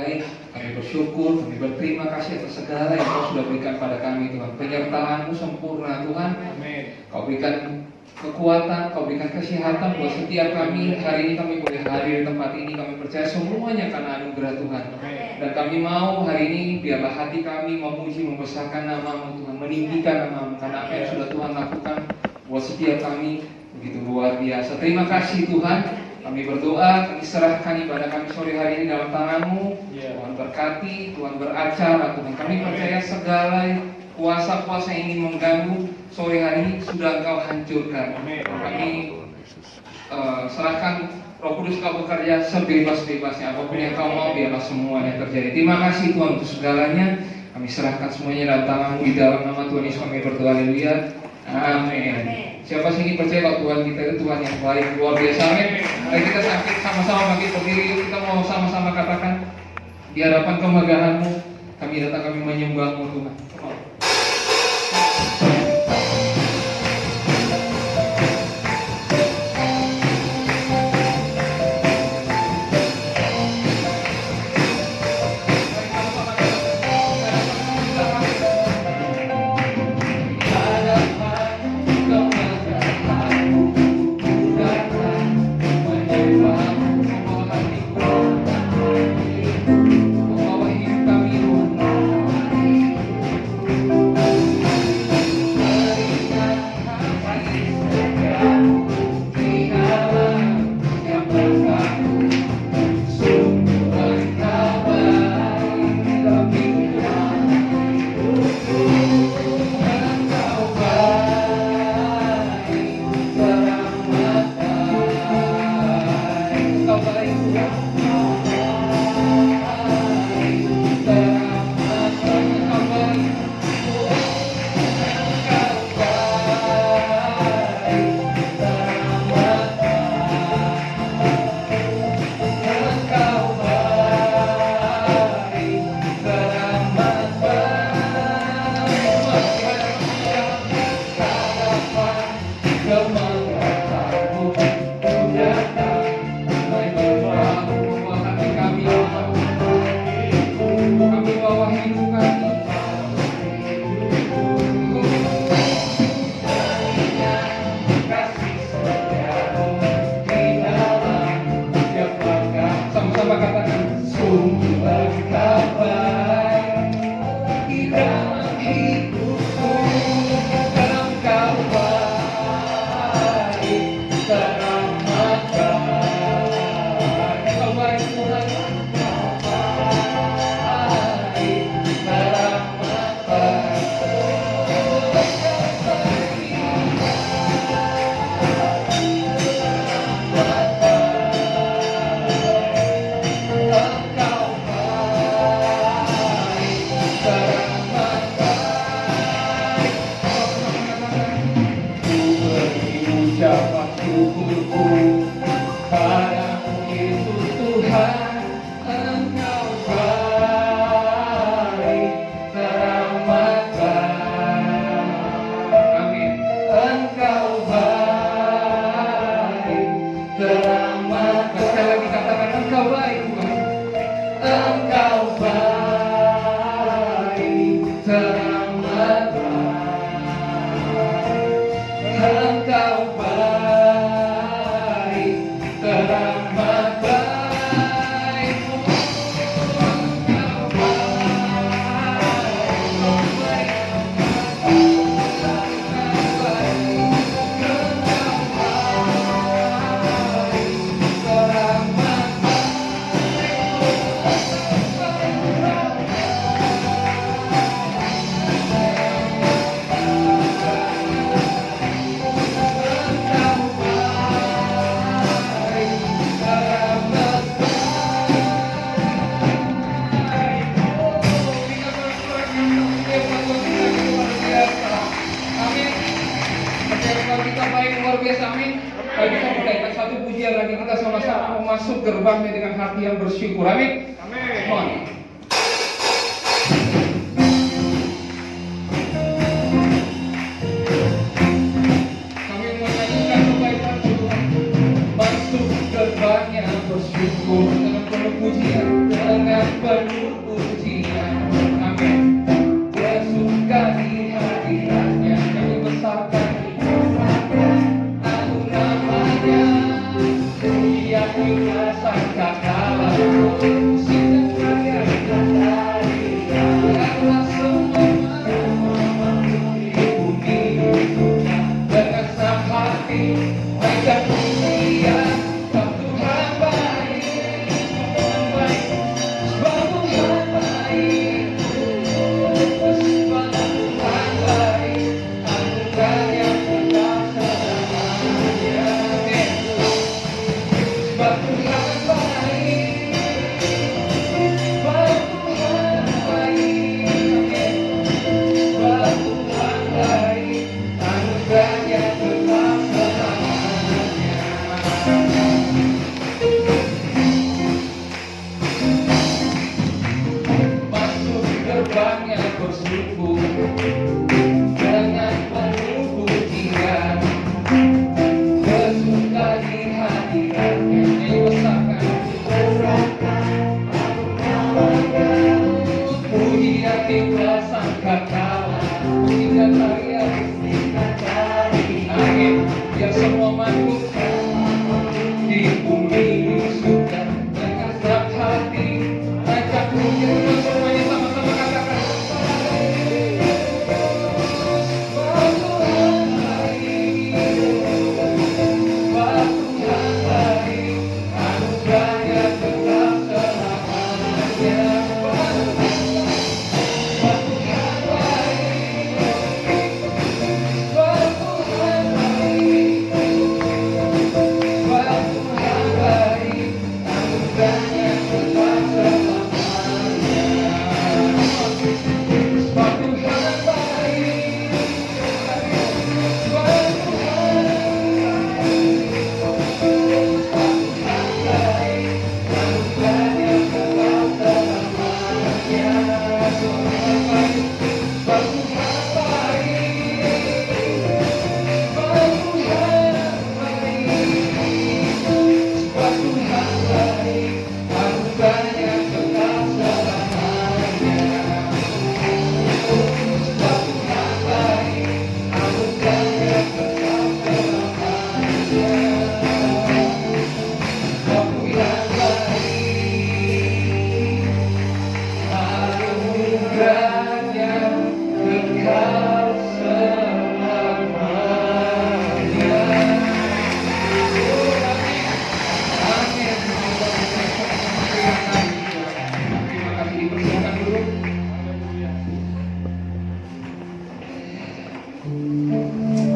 baik. Kami bersyukur, kami berterima kasih atas segala yang Kau sudah berikan pada kami Tuhan. Penyertaan-Mu sempurna Tuhan. Amin. Kau berikan kekuatan, Kau berikan kesehatan buat setiap kami. Hari ini kami boleh hadir di tempat ini. Kami percaya semuanya karena anugerah Tuhan. Amin. Dan kami mau hari ini biarlah hati kami memuji, membesarkan nama-Mu Tuhan, meninggikan nama-Mu. Karena apa yang sudah Tuhan lakukan buat setiap kami begitu luar biasa. Terima kasih Tuhan. Kami berdoa, kami serahkan ibadah kami sore hari ini dalam tangan-Mu. Tuhan berkati, Tuhan beracara Tuhan. Kami percaya segala kuasa-kuasa yang ingin mengganggu sore hari ini sudah Engkau hancurkan. Kami serahkan Roh Kudus Kau bekerja sebebas-bebasnya. Apapun yang Kau mau biarlah semuanya terjadi. Terima kasih Tuhan untuk segalanya. Kami serahkan semuanya dalam tangan-Mu. Di dalam nama Tuhan Yesus kami berdoa. Haleluya. Amin. Siapa sih ini percaya kalau Tuhan kita itu Tuhan yang baik, luar biasa. Amin. Mari kita sama-sama bangkit berdiri. Kita mau sama-sama katakan di hadapan kemegahan-Mu kami datang, kami menyembah-Mu Tuhan. Masuk gerbangnya dengan hati yang bersyukur. Amin. Amin. Kami menyanyikan kebaikan Tuhan. Masuk gerbangnya bersyukur dengan penuh pujian, dengan penuh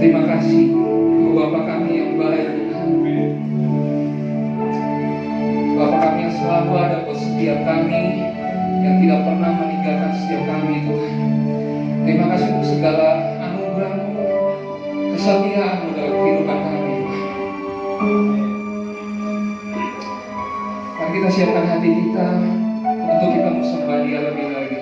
Terima kasih Bapa kami yang baik, Bapa kami yang selalu ada buat setiap kami, yang tidak pernah meninggalkan setiap kami Tuhan. Terima kasih untuk segala anugerah-Mu, kesetiaan-Mu dalam kehidupan kami Tuhan. Mari kita siapkan hati kita untuk kita bersembah Dia lebih lagi.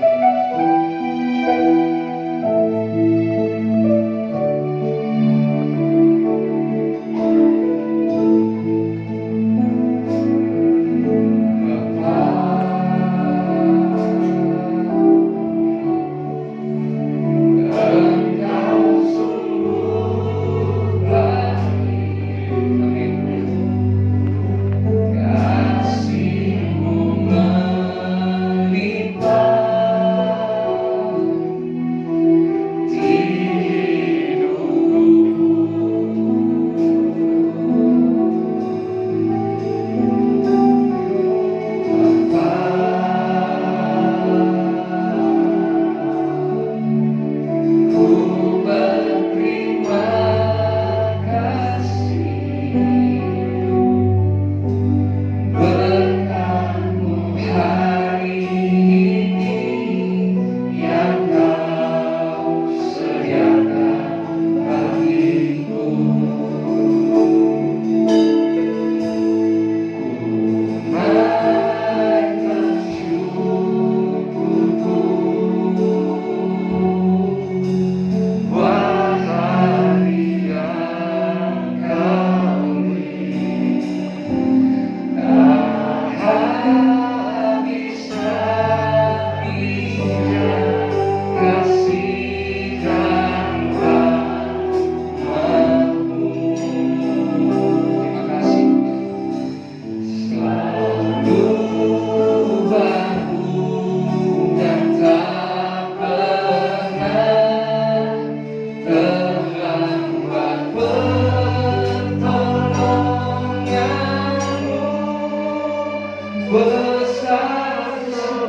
Kasih-Mu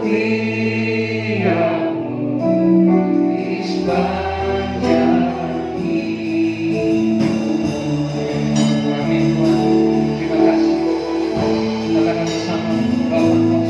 setiamu di sepanjang hidup. Amin Tuhan, terima kasih. Kita akan bersama Bapak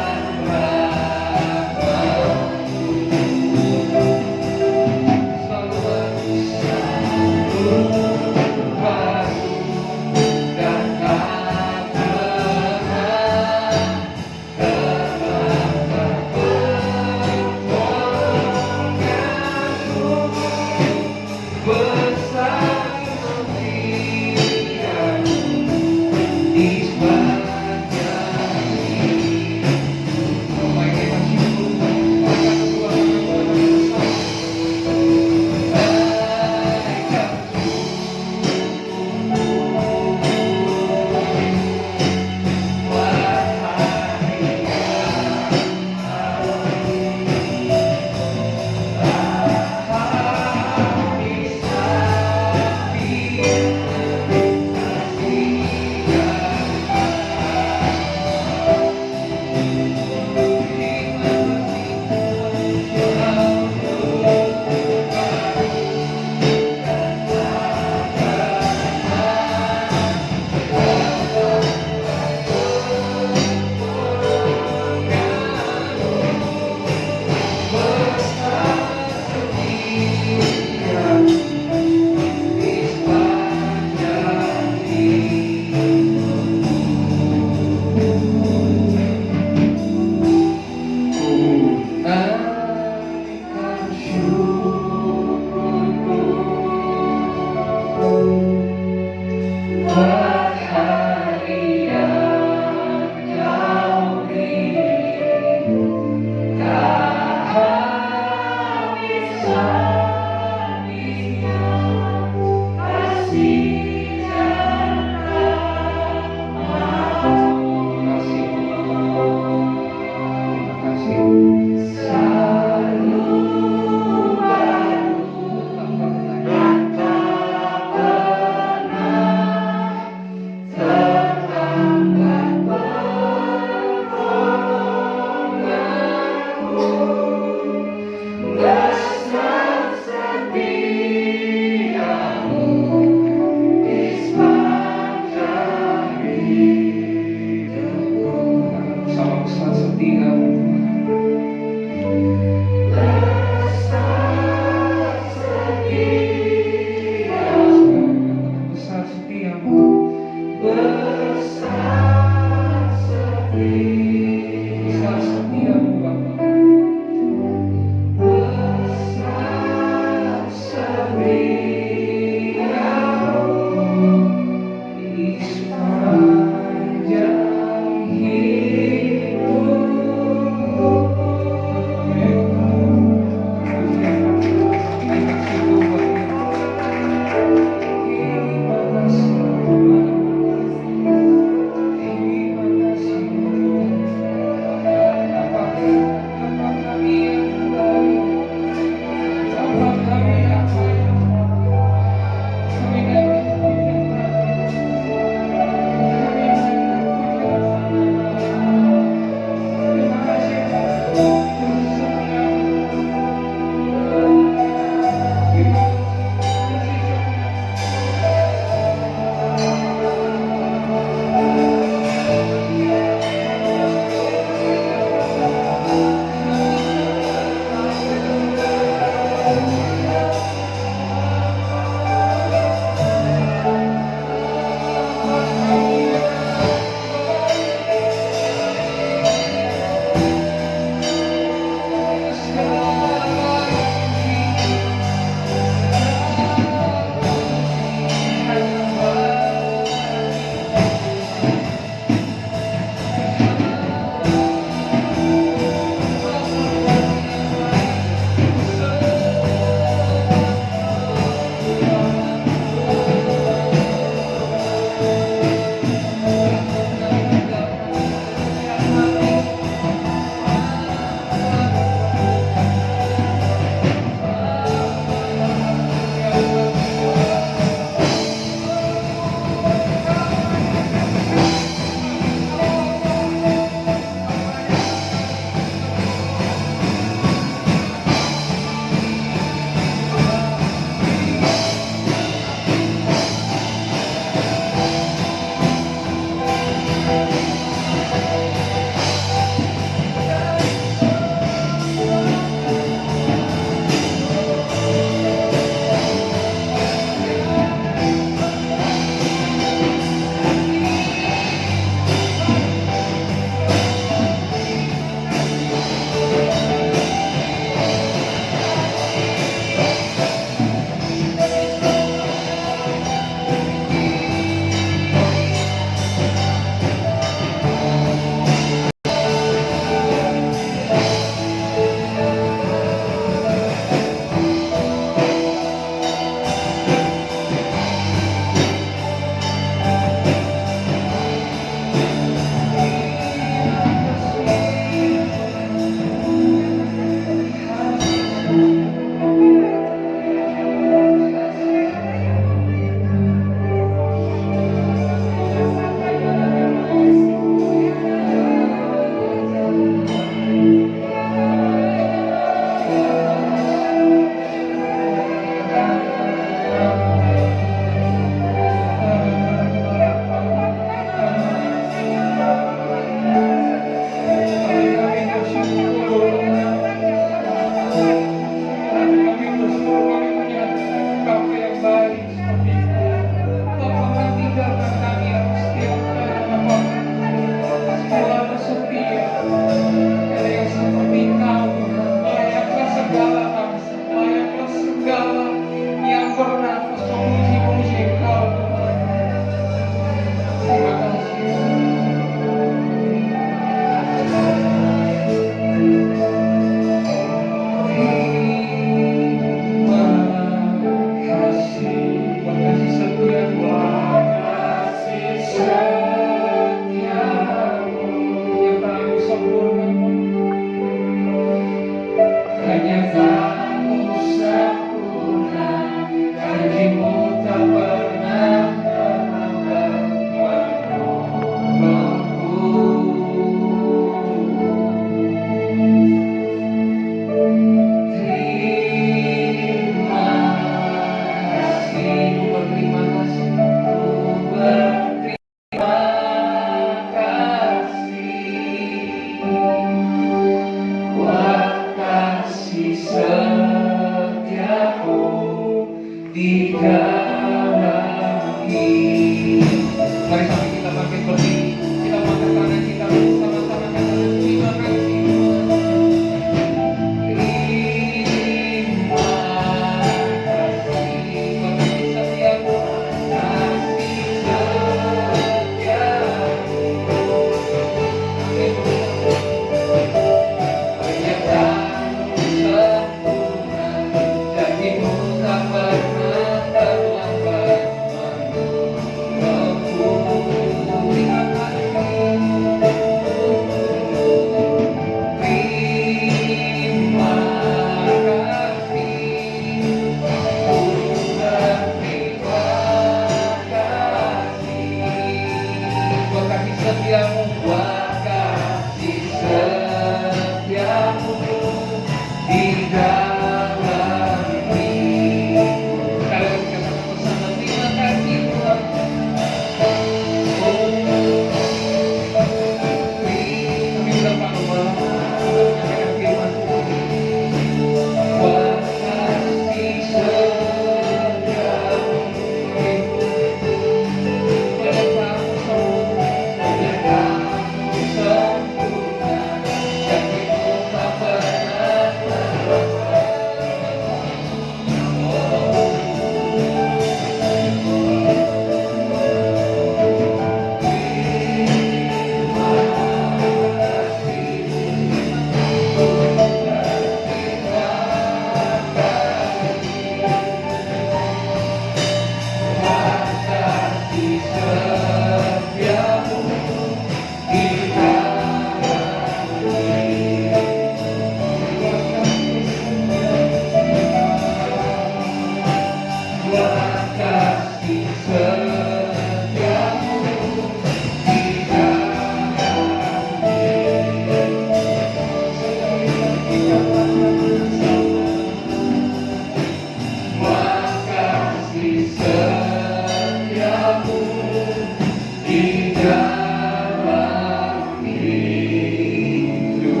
dalam hidup.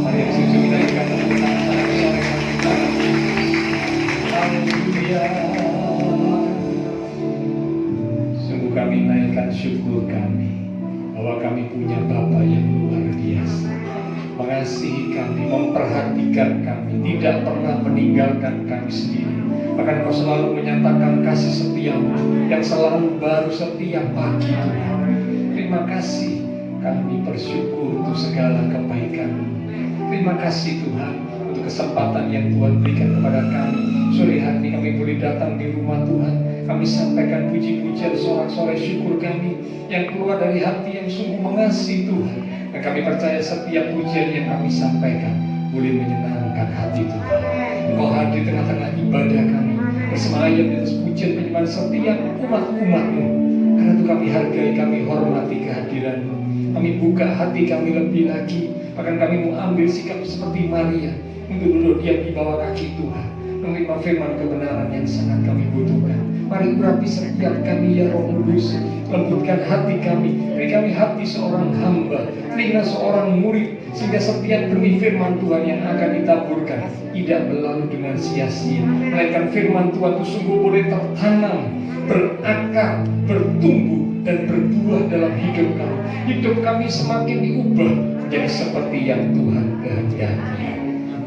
Mari sujud kita ikat tepuk tangan sore kita. Haleluya. Sungguh kami naikkan syukur kami bahwa kami punya Bapa yang luar biasa, mengasihi kami, memperhatikan kami, tidak pernah meninggalkan kami sendiri. Bahkan Kau selalu menyatakan kasih setia-Mu yang selalu baru setiap pagi Tuhan. Terima kasih, kami bersyukur untuk segala kebaikan-Mu. Terima kasih Tuhan untuk kesempatan yang Tuhan berikan kepada kami. Sore hari ini kami boleh datang di rumah Tuhan. Kami sampaikan puji-pujian, sorak-sorai syukur kami yang keluar dari hati yang sungguh mengasihi Tuhan. Dan kami percaya setiap pujian yang kami sampaikan boleh menyenangkan hati Tuhan. Engkau hadir di tengah-tengah ibadah kami, bersemayam di atas pujian penyembahan setiap umat-umat-Mu. Karena itu kami hargai, kami hormati kehadiran-Mu. Kami buka hati kami lebih lagi. Bahkan kami mau ambil sikap seperti Maria untuk duduk diam di bawah kaki Tuhan, menerima firman kebenaran yang sangat kami butuhkan. Mari urapi setiap kami ya Roh Kudus. Lembutkan hati kami. Beri kami hati seorang hamba, telinga seorang murid, sehingga setiap benih firman Tuhan yang akan ditaburkan tidak berlalu dengan sia-sia. Melainkan firman Tuhan itu sungguh boleh tertanam, berakar, bertumbuh, dan berbuah dalam hidup kami. Hidup kami semakin diubah menjadi seperti yang Tuhan kehendaki.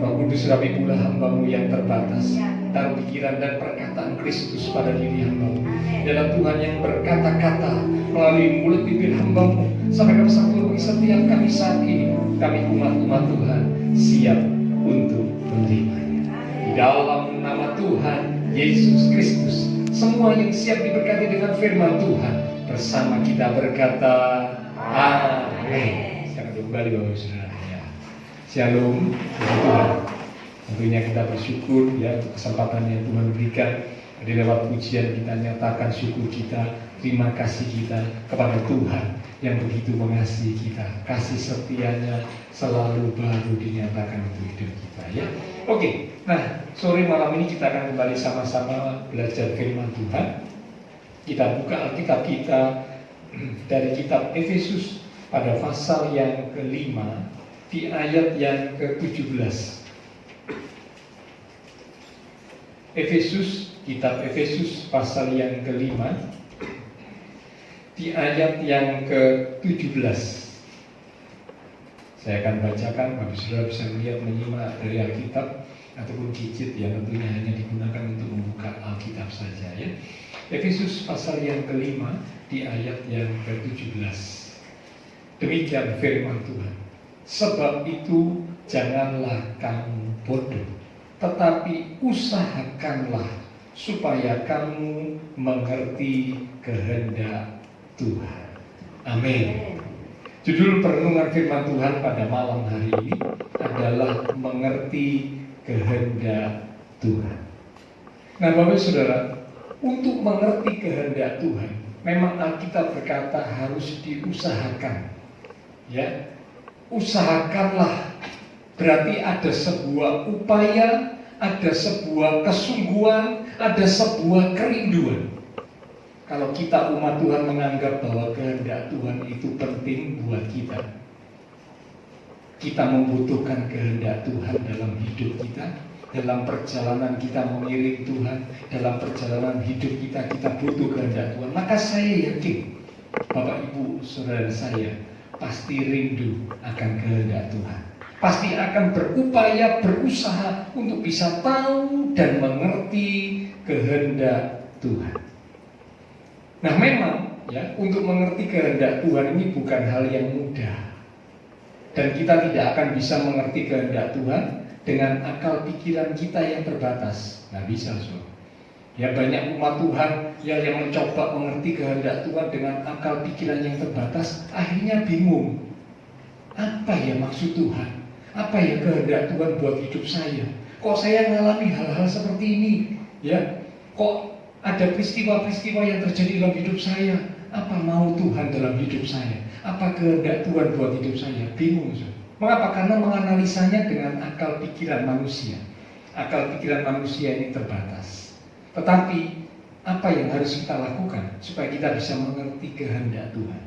Roh Kudus, rapi pula hamba-Mu yang terbatas. Taruh pikiran dan perkataan Kristus pada diri hamba-Mu. Dalam Tuhan yang berkata-kata melalui mulut bibir hamba-Mu, sampaikan satu bagi setiap kami saat ini. Kami umat-umat Tuhan siap untuk menerimanya. Di dalam nama Tuhan Yesus Kristus, semua yang siap diberkati dengan firman Tuhan bersama kita berkata amin. Jangan kembali Bapak Saudara. Shalom, Tuhan. Tentunya kita bersyukur ya untuk kesempatan yang Tuhan berikan. Di lewat pujian kita nyatakan syukur kita, terima kasih kita kepada Tuhan yang begitu mengasihi kita. Kasih setianya selalu baru dinyatakan untuk hidup kita ya. Oke, nah sore malam ini kita akan kembali sama-sama belajar firman Tuhan. Kita buka Alkitab kita dari kitab Efesus pada pasal yang kelima, di ayat yang ke-17. Kitab Efesus pasal yang kelima, di ayat yang ke-17. Saya akan bacakan, Bapak Saudara bisa melihat, menyimak dari Alkitab ataupun gadget yang tentunya hanya digunakan untuk membuka Alkitab saja ya. Efesus pasal yang kelima, di ayat yang ke-17. Demikian firman Tuhan. Sebab itu janganlah kamu bodoh, tetapi usahakanlah supaya kamu mengerti kehendak Tuhan. Amin. Judul perenungan firman Tuhan pada malam hari ini adalah mengerti kehendak Tuhan. Nah Bapak Saudara, untuk mengerti kehendak Tuhan, memang Alkitab berkata harus diusahakan. Ya, usahakanlah, berarti ada sebuah upaya, ada sebuah kesungguhan, ada sebuah kerinduan. Kalau kita umat Tuhan menganggap bahwa kehendak Tuhan itu penting buat kita, kita membutuhkan kehendak Tuhan dalam hidup kita, dalam perjalanan kita mengiring Tuhan, dalam perjalanan hidup kita, kita butuh kehendak Tuhan. Maka saya yakin Bapak Ibu Saudara saya pasti rindu akan kehendak Tuhan, pasti akan berupaya, berusaha untuk bisa tahu dan mengerti kehendak Tuhan. Nah memang ya, untuk mengerti kehendak Tuhan ini bukan hal yang mudah. Dan kita tidak akan bisa mengerti kehendak Tuhan dengan akal pikiran kita yang terbatas. Nggak bisa, so. Ya banyak umat Tuhan ya yang mencoba mengerti kehendak Tuhan dengan akal pikiran yang terbatas, akhirnya bingung. Apa ya maksud Tuhan? Apa ya kehendak Tuhan buat hidup saya? Kok saya mengalami hal-hal seperti ini? Ya, kok ada peristiwa-peristiwa yang terjadi dalam hidup saya? Apa mau Tuhan dalam hidup saya? Apa kehendak Tuhan buat hidup saya? Bingung, so. Mengapa? Karena menganalisanya dengan akal pikiran manusia. Akal pikiran manusia ini terbatas. Tetapi apa yang harus kita lakukan supaya kita bisa mengerti kehendak Tuhan.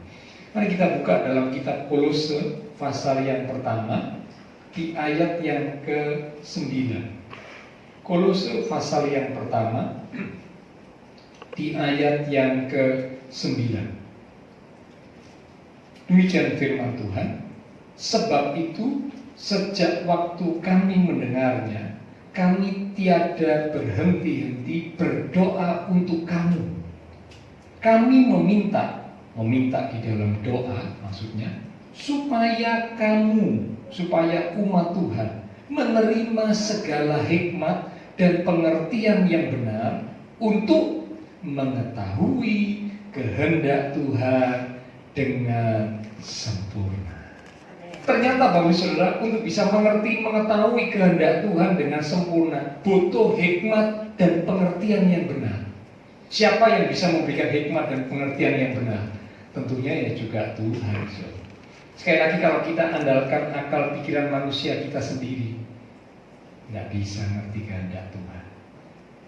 Mari kita buka dalam kitab Kolose pasal yang pertama di ayat yang ke-9. Kolose pasal yang pertama di ayat yang ke-9. Demikian firman Tuhan. Sebab itu sejak waktu kami mendengarnya, kami tiada berhenti-henti berdoa untuk kamu. Kami meminta di dalam doa maksudnya, supaya umat Tuhan menerima segala hikmat dan pengertian yang benar untuk mengetahui kehendak Tuhan dengan sempurna. Ternyata Bapak Saudara, untuk bisa mengetahui kehendak Tuhan dengan sempurna butuh hikmat dan pengertian yang benar. Siapa yang bisa memberikan hikmat dan pengertian yang benar? Tentunya ya juga Tuhan. Sekali lagi, kalau kita andalkan akal pikiran manusia kita sendiri, nggak bisa ngerti kehendak Tuhan.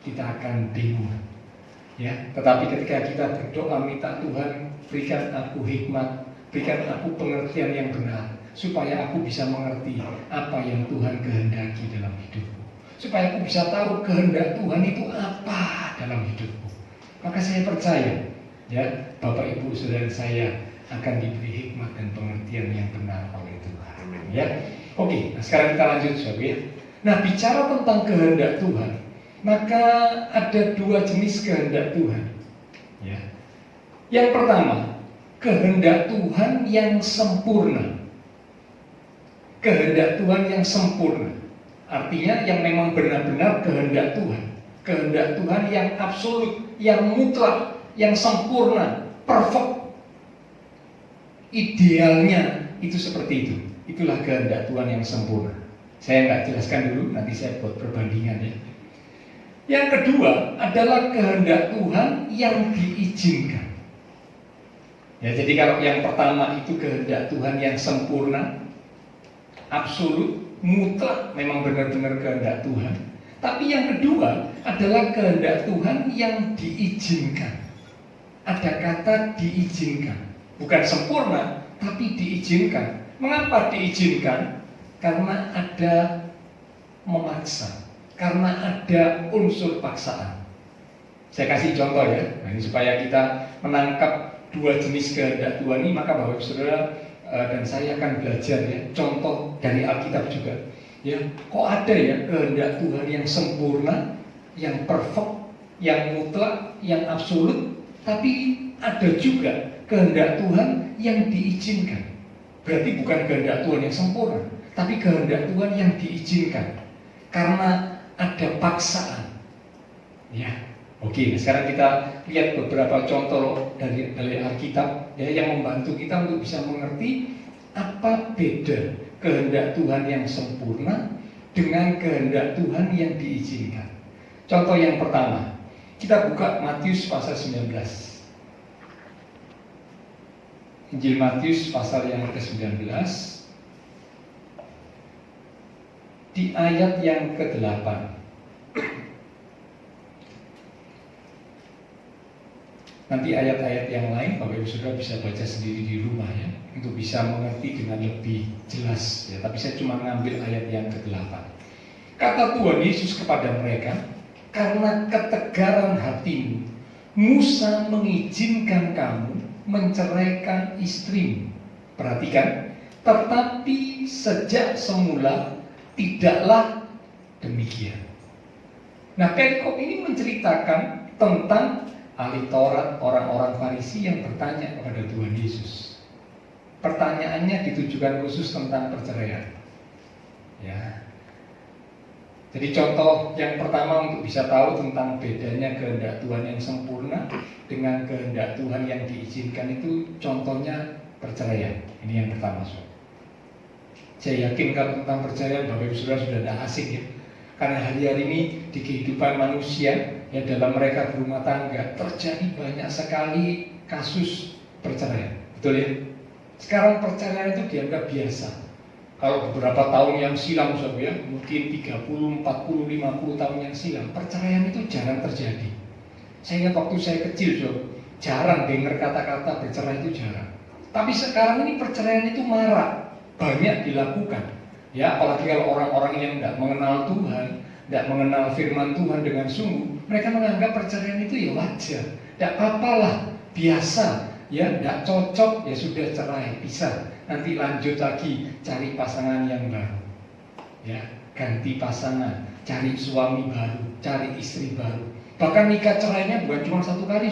Kita akan bingung. Ya, tetapi ketika kita berdoa minta Tuhan berikan aku hikmat, berikan aku pengertian yang benar, supaya aku bisa mengerti apa yang Tuhan kehendaki dalam hidupku, supaya aku bisa tahu kehendak Tuhan itu apa dalam hidupku. Maka saya percaya, ya, Bapak Ibu Saudara saya akan diberi hikmat dan pengertian yang benar oleh Tuhan. Ya, oke. Nah, sekarang kita lanjut, Saudara. Ya. Nah, bicara tentang kehendak Tuhan, maka ada dua jenis kehendak Tuhan. Ya, yang pertama, kehendak Tuhan yang sempurna. Kehendak Tuhan yang sempurna, artinya yang memang benar-benar kehendak Tuhan. Kehendak Tuhan yang absolut, yang mutlak, yang sempurna, perfect. Idealnya itu seperti itu. Itulah kehendak Tuhan yang sempurna. Saya nggak jelaskan dulu, nanti saya buat perbandingan ya. Yang kedua adalah kehendak Tuhan yang diizinkan. Ya, jadi kalau yang pertama itu kehendak Tuhan yang sempurna, absolut, mutlak, memang benar-benar kehendak Tuhan. Tapi yang kedua adalah kehendak Tuhan yang diizinkan. Ada kata diizinkan, bukan sempurna, tapi diizinkan. Mengapa diizinkan? Karena ada memaksa, karena ada unsur paksaan. Saya kasih contoh ya, nah, ini supaya kita menangkap dua jenis kehendak Tuhan ini, maka Bapak Saudara dan saya akan belajar ya contoh dari Alkitab juga. Ya, kok ada ya kehendak Tuhan yang sempurna, yang perfect, yang mutlak, yang absolut, tapi ada juga kehendak Tuhan yang diizinkan. Berarti bukan kehendak Tuhan yang sempurna, tapi kehendak Tuhan yang diizinkan karena ada paksaan. Ya, oke. Nah, sekarang kita lihat beberapa contoh dari Alkitab ya, yang membantu kita untuk bisa mengerti apa beda kehendak Tuhan yang sempurna dengan kehendak Tuhan yang diizinkan. Contoh yang pertama, kita buka Matius pasal 19. Injil Matius pasal yang ke-19 di ayat yang ke-8. Nanti ayat-ayat yang lain Bapak Ibu Saudara bisa baca sendiri di rumah ya, untuk bisa mengerti dengan lebih jelas ya. Tapi saya cuma ngambil ayat yang ke-8. Kata Tuhan Yesus kepada mereka, karena ketegaran hatimu, Musa mengizinkan kamu menceraikan istrimu. Perhatikan, tetapi sejak semula tidaklah demikian. Nah, perikop ini menceritakan tentang ahli Taurat, orang-orang Farisi yang bertanya kepada Tuhan Yesus. Pertanyaannya ditujukan khusus tentang perceraian. Ya. Jadi contoh yang pertama untuk bisa tahu tentang bedanya kehendak Tuhan yang sempurna dengan kehendak Tuhan yang diizinkan itu contohnya perceraian. Ini yang pertama, Sob. Saya yakin kalau tentang perceraian Bapak Ibu Saudara sudah tidak asing ya. Karena hari-hari ini di kehidupan manusia ya, dalam mereka berumah tangga terjadi banyak sekali kasus perceraian. Betul ya? Sekarang perceraian itu dianggap biasa. Kalau beberapa tahun yang silam, Sob ya, mungkin 30, 40, 50 tahun yang silam, perceraian itu jarang terjadi. Saya ingat waktu saya kecil, jarang dengar kata-kata bercerai itu jarang. Tapi sekarang ini perceraian itu marak, banyak dilakukan. Ya, apalagi kalau orang-orang yang tidak mengenal Tuhan, tidak mengenal firman Tuhan dengan sungguh, mereka menganggap perceraian itu ya wajar, tidak apa-apalah, biasa, ya tidak cocok, ya sudah cerai, bisa. Nanti lanjut lagi cari pasangan yang baru, ya ganti pasangan, cari suami baru, cari istri baru. Bahkan nikah cerainya bukan cuma satu kali,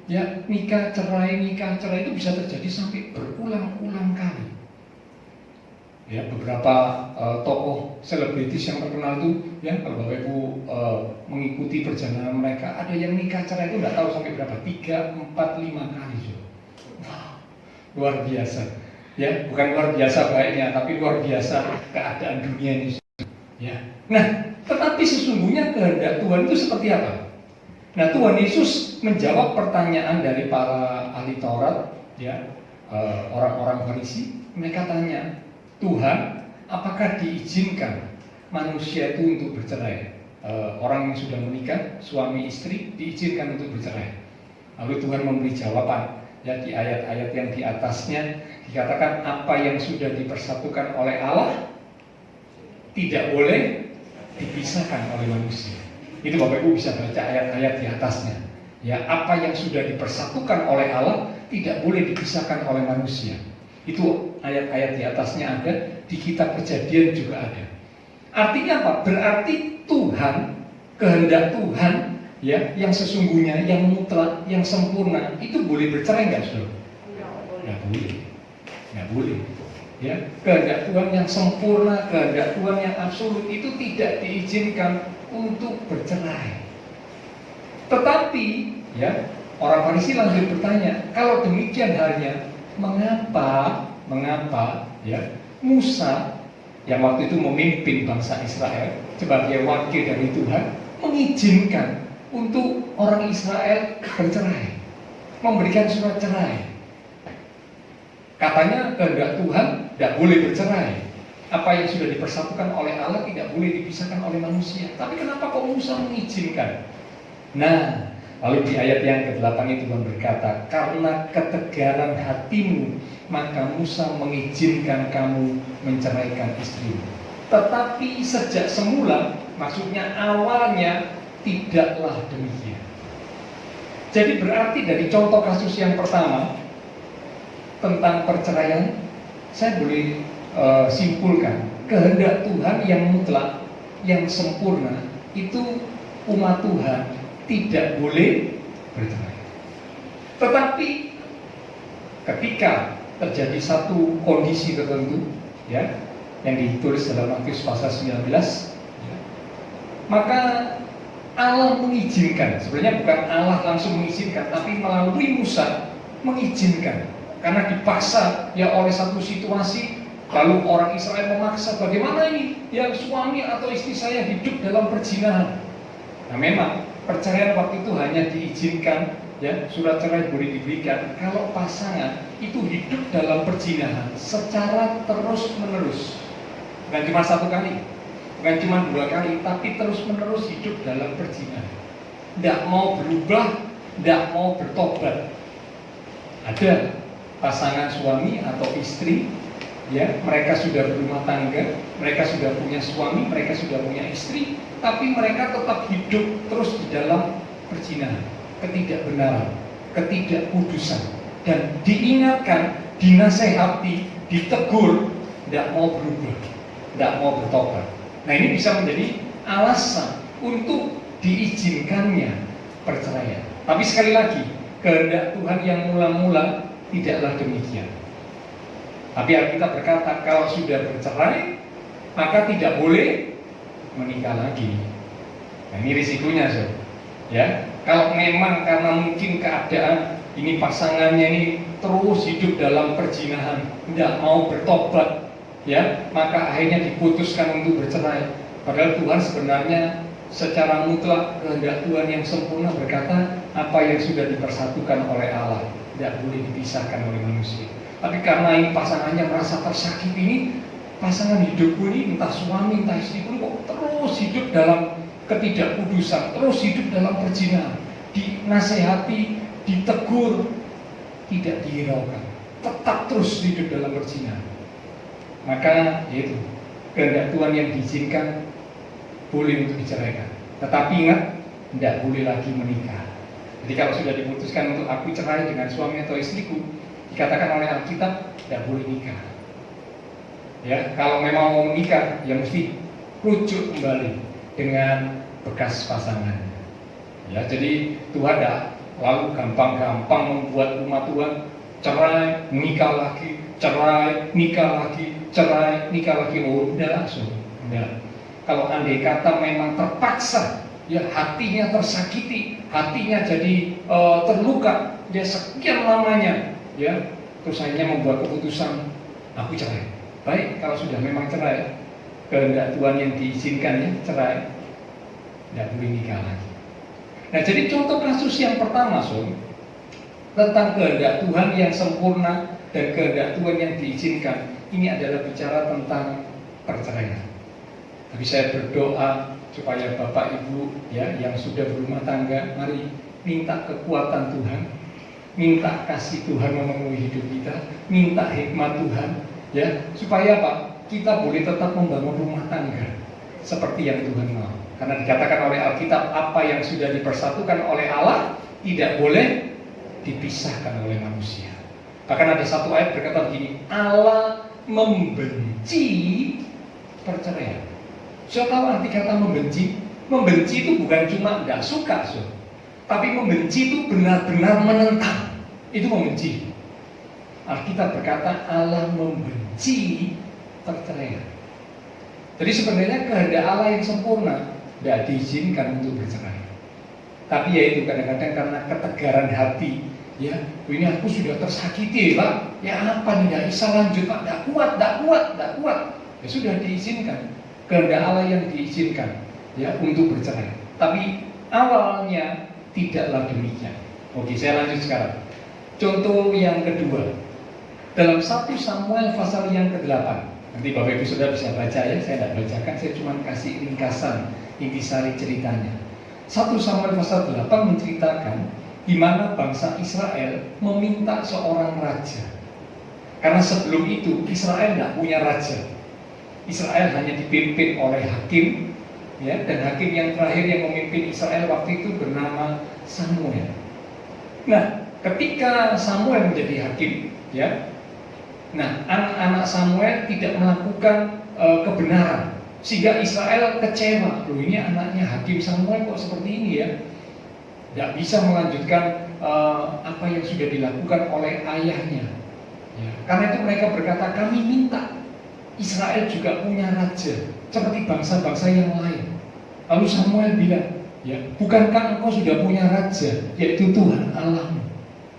ya nikah cerai itu bisa terjadi sampai berulang-ulang kali. Ya, beberapa tokoh selebritis yang terkenal itu, ya kalau Bapak Ibu mengikuti perjalanan mereka, ada yang nikah cerai itu nggak tahu sampai berapa, 3, 4, 5 kali. Wow, luar biasa. Ya, bukan luar biasa baiknya, tapi luar biasa keadaan dunia ini. Ya, nah, tetapi sesungguhnya kehendak Tuhan itu seperti apa? Nah, Tuhan Yesus menjawab pertanyaan dari para ahli Taurat, ya, orang-orang Farisi. Mereka tanya, Tuhan, apakah diizinkan manusia itu untuk bercerai? Orang yang sudah menikah, suami istri, diizinkan untuk bercerai. Lalu Tuhan memberi jawaban, ya di ayat-ayat yang di atasnya dikatakan apa yang sudah dipersatukan oleh Allah tidak boleh dipisahkan oleh manusia. Itu Bapak Ibu bisa baca ayat-ayat di atasnya. Ya, apa yang sudah dipersatukan oleh Allah tidak boleh dipisahkan oleh manusia. Itu ayat-ayat di atasnya ada, di kitab Kejadian juga ada. Artinya apa? Berarti Tuhan, kehendak Tuhan, ya, yang sesungguhnya, yang mutlak, yang sempurna, itu boleh bercerai nggak, saudara? Nggak boleh, nggak boleh. Ya, kehendak Tuhan yang sempurna, kehendak Tuhan yang absolut itu tidak diizinkan untuk bercerai. Tetapi, ya, orang Farisi lanjut bertanya, kalau demikian halnya, mengapa ya Musa yang waktu itu memimpin bangsa Israel sebagai wakil dari Tuhan mengizinkan untuk orang Israel bercerai, memberikan surat cerai? Katanya kehendak Tuhan tidak boleh bercerai. Apa yang sudah dipersatukan oleh Allah tidak boleh dipisahkan oleh manusia. Tapi kenapa kok Musa mengizinkan? Nah, lalu di ayat yang ke-8 itu Tuhan berkata, karena ketegaran hatimu, maka Musa mengizinkan kamu menceraikan istrimu. Tetapi sejak semula, maksudnya awalnya, tidaklah demikian. Jadi berarti dari contoh kasus yang pertama tentang perceraian, saya boleh simpulkan, kehendak Tuhan yang mutlak, yang sempurna, itu umat Tuhan tidak boleh bercerai. Tetapi ketika terjadi satu kondisi tertentu, ya, yang ditulis dalam Matius pasal 19, ya, maka Allah mengizinkan. Sebenarnya bukan Allah langsung mengizinkan, tapi melalui Musa mengizinkan. Karena dipaksa ya oleh satu situasi, lalu orang Israel memaksa, bagaimana ini? Ya suami atau istri saya hidup dalam perzinahan. Nah memang perceraian waktu itu hanya diizinkan, ya surat cerai boleh diberikan kalau pasangan itu hidup dalam perzinahan secara terus menerus, bukan cuma satu kali, bukan cuma 2 kali, tapi terus menerus hidup dalam perzinahan, tidak mau berubah, tidak mau bertobat. Ada pasangan suami atau istri, ya mereka sudah berumah tangga, mereka sudah punya suami, mereka sudah punya istri, tapi mereka tetap hidup terus di dalam perzinahan, ketidakbenaran, ketidakkudusan, dan diingatkan, dinasehati, ditegur, tidak mau berubah, tidak mau bertobat. Nah ini bisa menjadi alasan untuk diizinkannya perceraian. Tapi sekali lagi, kehendak Tuhan yang mula-mula tidaklah demikian. Tapi Alkitab berkata kalau sudah bercerai maka tidak boleh menikah lagi. Nah, ini risikonya, ya. Kalau memang karena mungkin keadaan ini pasangannya ini terus hidup dalam perzinahan, tidak mau bertobat, ya, maka akhirnya diputuskan untuk bercerai. Padahal Tuhan sebenarnya secara mutlak kehendak Tuhan yang sempurna berkata apa yang sudah dipersatukan oleh Allah tidak boleh dipisahkan oleh manusia. Tapi karena ini pasangannya merasa tersakiti, ini pasangan hidupku ini entah suami entah istriku kok terus hidup dalam ketidakkudusan, terus hidup dalam perzinahan, dinasehati, ditegur, tidak dihiraukan, tetap terus hidup dalam perzinahan, maka yaitu kehendak Tuhan yang diizinkan boleh untuk diceraikan. Tetapi ingat, tidak boleh lagi menikah. Jadi kalau sudah diputuskan untuk aku cerai dengan suami atau istriku, dikatakan oleh Alkitab tidak boleh nikah. Ya, kalau memang mau menikah, ya mesti rujuk kembali dengan bekas pasangan. Ya, jadi Tuhan tidak lalu gampang-gampang membuat umat Tuhan cerai, nikah lagi, cerai, nikah lagi, cerai, nikah lagi. Oh, tidak langsung. Tidak. Kalau andai kata memang terpaksa, ya hatinya tersakiti, hatinya jadi terluka, dia sekian lamanya, ya terus akhirnya membuat keputusan, aku cerai. Baik, kalau sudah memang cerai, kehendak Tuhan yang diizinkan ya cerai, tidak boleh nikah lagi. Nah, jadi contoh kasus yang pertama, tentang kehendak Tuhan yang sempurna dan kehendak Tuhan yang diizinkan, ini adalah bicara tentang perceraian. Tapi saya berdoa supaya Bapak Ibu ya yang sudah berumah tangga, mari minta kekuatan Tuhan, minta kasih Tuhan memenuhi hidup kita, minta hikmat Tuhan, ya supaya apa? Kita boleh tetap membangun rumah tangga seperti yang Tuhan mau. Karena dikatakan oleh Alkitab, apa yang sudah dipersatukan oleh Allah tidak boleh dipisahkan oleh manusia. Bahkan ada satu ayat berkata begini, Allah membenci perceraian. Saya tahu arti kata membenci. Membenci itu bukan cuma tidak suka, tapi membenci itu benar-benar menentang. Itu membenci. Alkitab berkata Allah membenci perceraian. Jadi sebenarnya kehendak Allah yang sempurna tidak diizinkan untuk bercerai. Tapi ya itu kadang-kadang karena ketegaran hati, ya ini aku sudah tersakiti Pak, ya apa nih, tidak bisa lanjut Pak, tidak kuat, ya sudah diizinkan. Kehendak Allah yang diizinkan ya untuk bercerai. Tapi awalnya tidaklah demikian. Oke, saya lanjut sekarang. Contoh yang kedua, dalam 1 Samuel pasal yang ke-8. Nanti Bapak Ibu sudah bisa baca ya, saya tidak bacakan, saya cuma kasih ringkasan intisari ceritanya. 1 Samuel pasal 8 menceritakan di mana bangsa Israel meminta seorang raja. Karena sebelum itu Israel tidak punya raja. Israel hanya dipimpin oleh hakim, ya, dan hakim yang terakhir yang memimpin Israel waktu itu bernama Samuel. Nah, ketika Samuel menjadi hakim, ya, nah anak-anak Samuel tidak melakukan kebenaran, sehingga Israel kecewa. Loh, ini anaknya hakim Samuel kok seperti ini ya? Tidak bisa melanjutkan apa yang sudah dilakukan oleh ayahnya. Ya, karena itu mereka berkata, kami minta Israel juga punya raja seperti bangsa-bangsa yang lain. Lalu Samuel bilang, ya, bukankah engkau sudah punya raja, yaitu Tuhan Allahmu?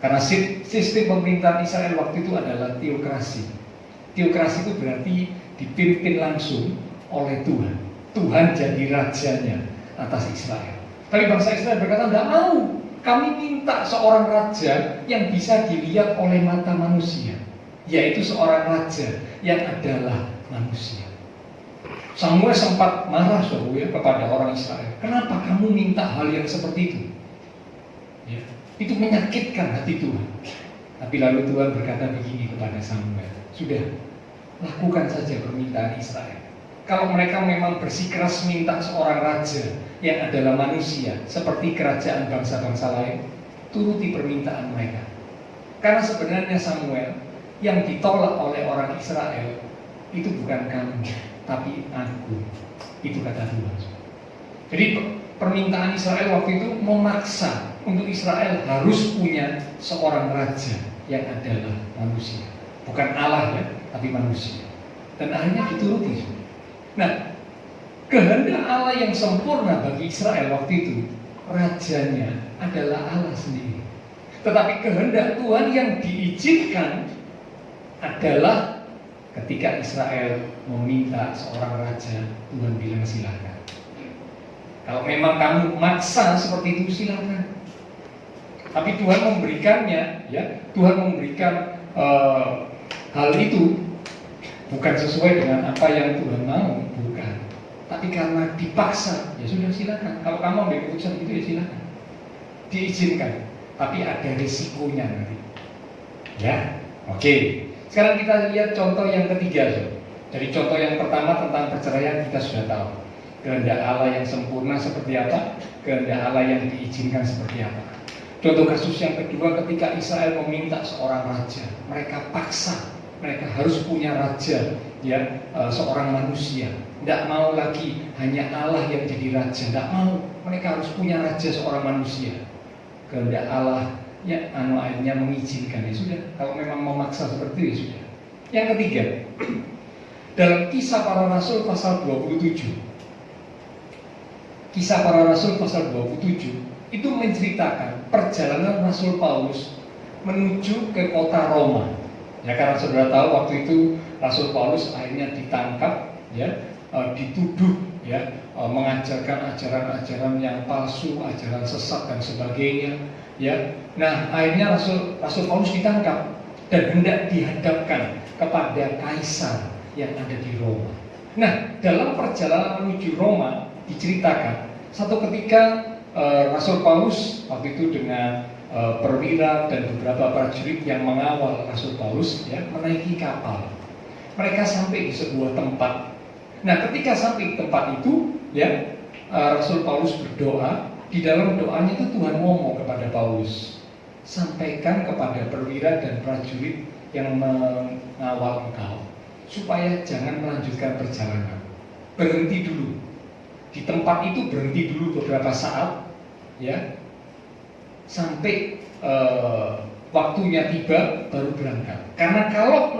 Karena sistem pemerintahan Israel waktu itu adalah teokrasi. Teokrasi itu berarti dipimpin langsung oleh Tuhan. Tuhan jadi rajanya atas Israel. Tapi bangsa Israel berkata, tidak mau. Kami minta seorang raja yang bisa dilihat oleh mata manusia, yaitu seorang raja yang adalah manusia. Samuel sempat marah ya, kepada orang Israel. Kenapa kamu minta hal yang seperti itu? Ya, itu menyakitkan hati Tuhan. Tapi lalu Tuhan berkata begini kepada Samuel, sudah, lakukan saja permintaan Israel. Kalau mereka memang bersikeras minta seorang raja yang adalah manusia seperti kerajaan bangsa-bangsa lain, turuti permintaan mereka. Karena sebenarnya Samuel, yang ditolak oleh orang Israel itu bukan kamu, tapi aku. Itu kata Tuhan. Jadi permintaan Israel waktu itu memaksa untuk Israel harus punya seorang raja yang adalah manusia, bukan Allah ya, tapi manusia. Dan akhirnya dituruti. Nah, kehendak Allah yang sempurna bagi Israel waktu itu, rajanya adalah Allah sendiri. Tetapi kehendak Tuhan yang diizinkan adalah ketika Israel meminta seorang raja, Tuhan bilang silakan. Kalau memang kamu maksa seperti itu silakan. Tapi Tuhan memberikannya, ya, Tuhan memberikan hal itu bukan sesuai dengan apa yang Tuhan mau, bukan. Tapi karena dipaksa, ya sudah silakan. Kalau kamu ambil keputusan itu ya silakan. diizinkan, tapi ada risikonya nanti. Ya, oke. Sekarang kita lihat contoh yang ketiga. Dari contoh yang pertama tentang perceraian kita sudah tahu. Kehendak Allah yang sempurna seperti apa, kehendak Allah yang diizinkan seperti apa. Contoh kasus yang kedua, ketika Israel meminta seorang raja, mereka paksa, mereka harus punya raja, ya, seorang manusia. Tidak mau lagi hanya Allah yang jadi raja, tidak mau. Mereka harus punya raja seorang manusia. Kehendak Allah, ya, akhirnya mengizinkan, ya sudah. Kalau memang memaksa seperti itu, ya sudah. Yang ketiga, dalam Kisah Para Rasul pasal 27. Kisah Para Rasul pasal 27 itu menceritakan perjalanan Rasul Paulus menuju ke kota Roma. Ya, karena saudara tahu waktu itu Rasul Paulus akhirnya ditangkap, ya, dituduh, ya, mengajarkan ajaran-ajaran yang palsu, ajaran sesat dan sebagainya. Ya, nah akhirnya Rasul Paulus ditangkap dan hendak dihadapkan kepada kaisar yang ada di Roma. Nah, dalam perjalanan menuju Roma diceritakan satu ketika Rasul Paulus waktu itu dengan perwira dan beberapa prajurit yang mengawal Rasul Paulus, ya, menaiki kapal. Mereka sampai di sebuah tempat. Nah, ketika sampai di tempat itu, ya, Rasul Paulus berdoa. Di dalam doanya itu Tuhan ngomong kepada Paulus, sampaikan kepada perwira dan prajurit yang mengawal engkau supaya jangan melanjutkan perjalanan. Berhenti dulu. Di tempat itu berhenti dulu beberapa saat, ya, sampai waktunya tiba baru berangkat. Karena kalau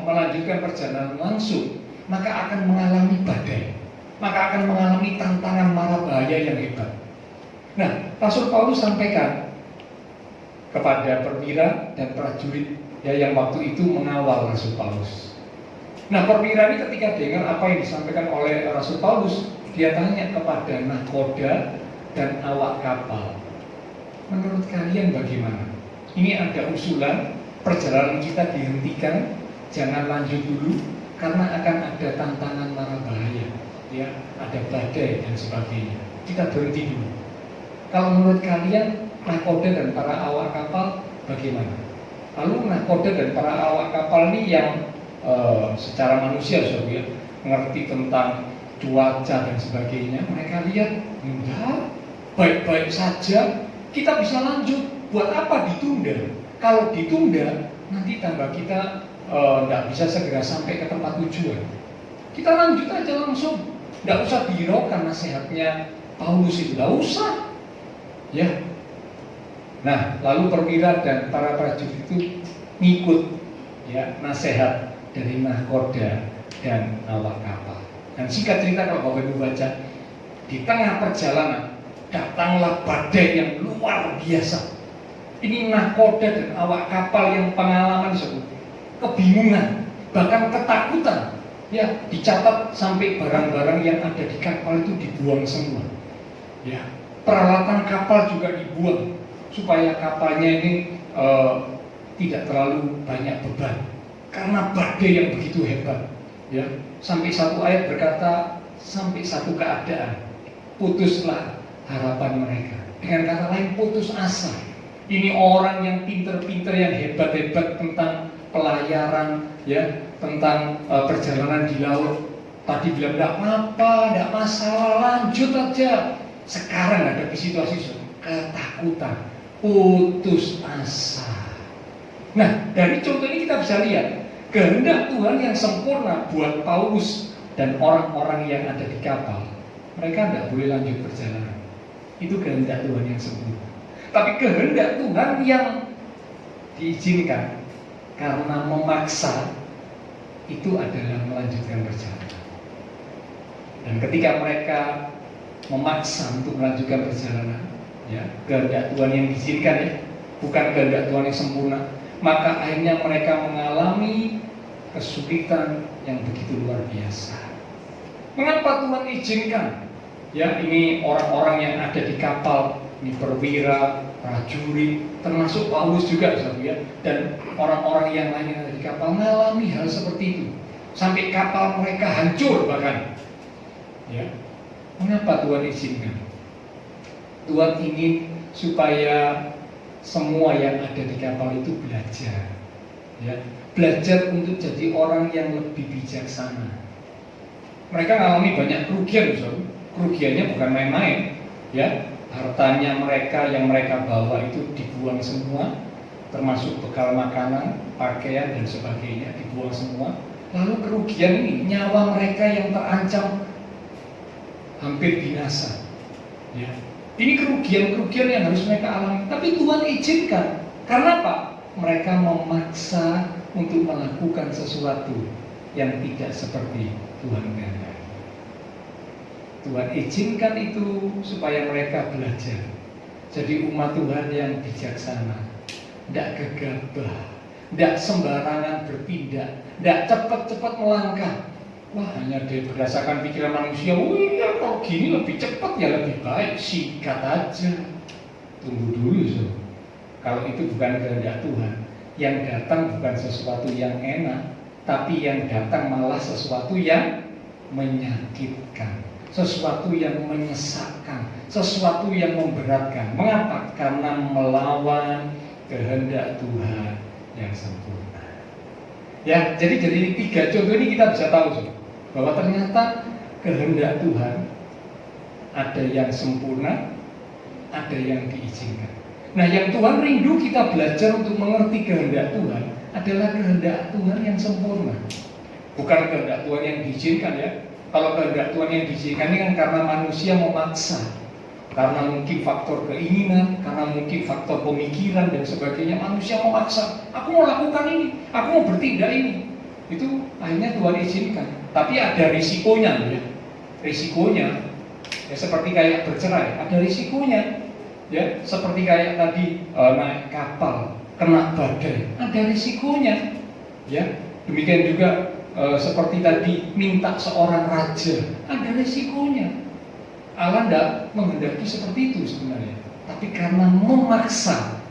melanjutkan perjalanan langsung, maka akan mengalami badai, maka akan mengalami tantangan mara bahaya yang hebat. Nah, Rasul Paulus sampaikan kepada perwira dan prajurit, ya, yang waktu itu mengawal Rasul Paulus. Nah, perwira ini ketika dengar apa yang disampaikan oleh Rasul Paulus, dia tanya kepada nahkoda dan awak kapal, menurut kalian bagaimana? Ini ada usulan perjalanan kita dihentikan, jangan lanjut dulu karena akan ada tantangan mara bahaya, ya, ada badai dan sebagainya. Kita berhenti dulu. Kalau menurut kalian nahkoda dan para awak kapal bagaimana? Lalu nahkoda dan para awak kapal ini yang secara manusia, ya, mengerti tentang cuaca dan sebagainya, mereka lihat enggak, baik-baik saja, kita bisa lanjut. Buat apa ditunda? Kalau ditunda nanti tambah kita enggak bisa segera sampai ke tempat tujuan. Kita lanjut aja langsung, enggak usah dihiraukan nasihatnya Paulus itu, enggak usah. Ya, nah lalu perwira dan para prajurit itu ngikut, ya, nasihat dari nahkoda dan awak kapal. Dan singkat cerita kalau Bapak Ibu baca, di tengah perjalanan datanglah badai yang luar biasa. Ini nahkoda dan awak kapal yang pengalaman kebingungan, bahkan ketakutan. Ya, dicatat sampai barang-barang yang ada di kapal itu dibuang semua. Ya. Peralatan kapal juga dibuang supaya kapalnya ini tidak terlalu banyak beban karena badai yang begitu hebat, ya. Sampai satu ayat berkata, sampai satu keadaan putuslah harapan mereka. Dengan kata lain, putus asa. Ini orang yang pinter-pinter, yang hebat-hebat tentang pelayaran, ya, tentang perjalanan di laut. Tadi bilang tidak apa-apa, tidak masalah, lanjut aja. Sekarang ada di situasi ketakutan, putus asa. Nah, dari contoh ini kita bisa lihat kehendak Tuhan yang sempurna buat Paulus dan orang-orang yang ada di kapal. Mereka tidak boleh lanjut perjalanan. Itu kehendak Tuhan yang sempurna. Tapi kehendak Tuhan yang diizinkan karena memaksa itu adalah melanjutkan perjalanan. Dan ketika mereka memaksa untuk melanjutkan perjalanan, ya, kehendak Tuhan yang diizinkan, ya, bukan kehendak Tuhan yang sempurna, maka akhirnya mereka mengalami kesulitan yang begitu luar biasa. Mengapa Tuhan izinkan? Ya, ini orang-orang yang ada di kapal, ini perwira, prajurit, termasuk Paulus juga, ya, dan orang-orang yang lain yang ada di kapal mengalami hal seperti itu, sampai kapal mereka hancur bahkan. Ya. Mengapa Tuhan izinkan? Tuhan ingin supaya semua yang ada di kapal itu belajar, ya, belajar untuk jadi orang yang lebih bijaksana. Mereka mengalami banyak kerugian, kerugiannya bukan main-main, ya. Hartanya mereka yang mereka bawa itu dibuang semua, termasuk bekal makanan, pakaian dan sebagainya dibuang semua. Lalu kerugian ini, nyawa mereka yang terancam hampir binasa, ya. Ini kerugian-kerugian yang harus mereka alami. Tapi Tuhan izinkan. Karena apa? Mereka memaksa untuk melakukan sesuatu yang tidak seperti Tuhan kehendaki. Tuhan izinkan itu supaya mereka belajar jadi umat Tuhan yang bijaksana, tidak gegabah, tidak sembarangan bertindak, tidak cepat-cepat melangkah. Wah, hanya berdasarkan pikiran manusia, ya kalau gini lebih cepat ya lebih baik, sikat aja. Tunggu dulu, so. Kalau itu bukan kehendak Tuhan, yang datang bukan sesuatu yang enak, tapi yang datang malah sesuatu yang menyakitkan, sesuatu yang menyesakkan, sesuatu yang memberatkan. Mengapa? Karena melawan kehendak Tuhan yang sempurna. Ya, jadi dari 3 contoh ini kita bisa tahu, so, bahwa ternyata kehendak Tuhan ada yang sempurna, ada yang diizinkan. Nah, yang Tuhan rindu kita belajar untuk mengerti kehendak Tuhan adalah kehendak Tuhan yang sempurna, bukan kehendak Tuhan yang diizinkan, ya. Kalau kehendak Tuhan yang diizinkan ini kan karena manusia memaksa, karena mungkin faktor keinginan, karena mungkin faktor pemikiran dan sebagainya, manusia memaksa. Aku mau lakukan ini, aku mau bertindak ini. Itu akhirnya Tuhan izinkan. Tapi ada risikonya, ya. Risikonya, ya seperti kayak bercerai, ada risikonya. Ya, seperti kayak tadi naik kapal, kena badai, ada risikonya. Ya, demikian juga seperti tadi minta seorang raja, ada risikonya. Allah tidak menghendaki seperti itu sebenarnya, tapi karena memaksa,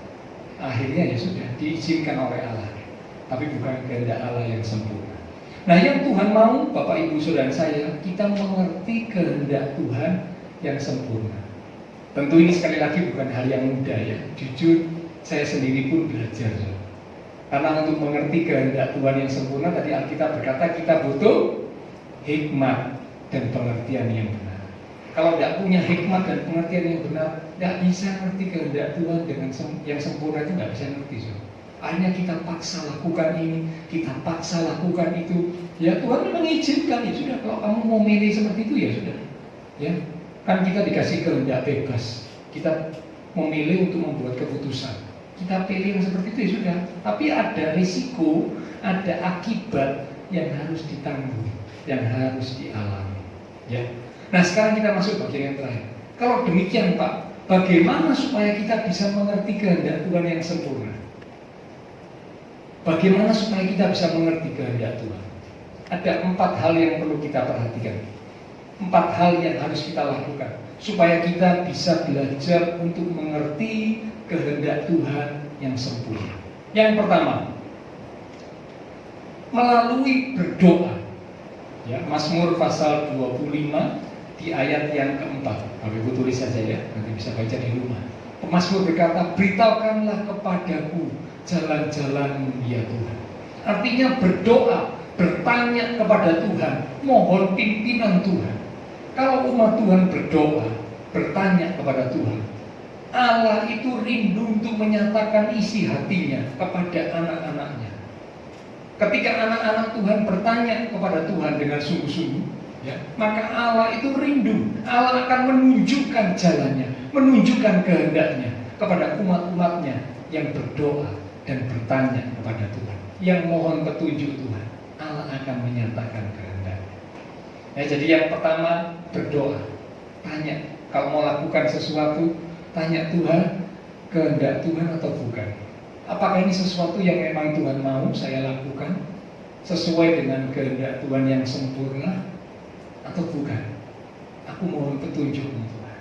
akhirnya ya sudah diizinkan oleh Allah. Tapi bukan kehendak Allah yang sempurna. Nah, yang Tuhan mau, Bapak Ibu Saudara saya, kita mengerti kehendak Tuhan yang sempurna. Tentu ini sekali lagi bukan hal yang mudah, ya. Jujur, saya sendiri pun belajar. Karena untuk mengerti kehendak Tuhan yang sempurna, tadi Alkitab berkata kita butuh hikmat dan pengertian yang benar. Kalau tidak punya hikmat dan pengertian yang benar, tidak bisa ngerti kehendak Tuhan dengan yang sempurna, itu tidak bisa ngerti. Akhirnya kita paksa lakukan ini, kita paksa lakukan itu. Ya Tuhan mengizinkan, ya sudah. Kalau kamu mau milih seperti itu, ya sudah. Ya. Kan kita dikasih kehendak bebas, kita memilih untuk membuat keputusan, kita pilih yang seperti itu, ya sudah. Tapi ada risiko, ada akibat yang harus ditanggung, yang harus dialami, ya. Nah, sekarang kita masuk bagian yang terakhir. Kalau demikian, Pak, bagaimana supaya kita bisa mengerti kehendak Tuhan yang sempurna? Bagaimana supaya kita bisa mengerti kehendak Tuhan? Ada 4 hal yang perlu kita perhatikan. 4 hal yang harus kita lakukan supaya kita bisa belajar untuk mengerti kehendak Tuhan yang sempurna. Yang pertama, melalui berdoa. Ya, Mazmur pasal 25 di ayat yang keempat. Bapak Ibu tulis saja, ya, nanti bisa baca di rumah. Mazmur berkata, beritahukanlah kepadaku jalan-jalan-Mu ya Tuhan. Artinya berdoa, bertanya kepada Tuhan, mohon pimpinan Tuhan. Kalau umat Tuhan berdoa, bertanya kepada Tuhan, Allah itu rindu untuk menyatakan isi hatinya kepada anak-anaknya. Ketika anak-anak Tuhan bertanya kepada Tuhan dengan sungguh-sungguh, ya, maka Allah itu rindu. Allah akan menunjukkan jalannya, menunjukkan kehendaknya kepada umat-umatnya yang berdoa dan bertanya kepada Tuhan, yang mohon petunjuk Tuhan. Allah akan menyatakan kehendaknya. Ya, jadi yang pertama berdoa, tanya. Kalau mau lakukan sesuatu, tanya Tuhan, kehendak Tuhan atau bukan? Apakah ini sesuatu yang memang Tuhan mau saya lakukan sesuai dengan kehendak Tuhan yang sempurna atau bukan? Aku mohon petunjuk Tuhan.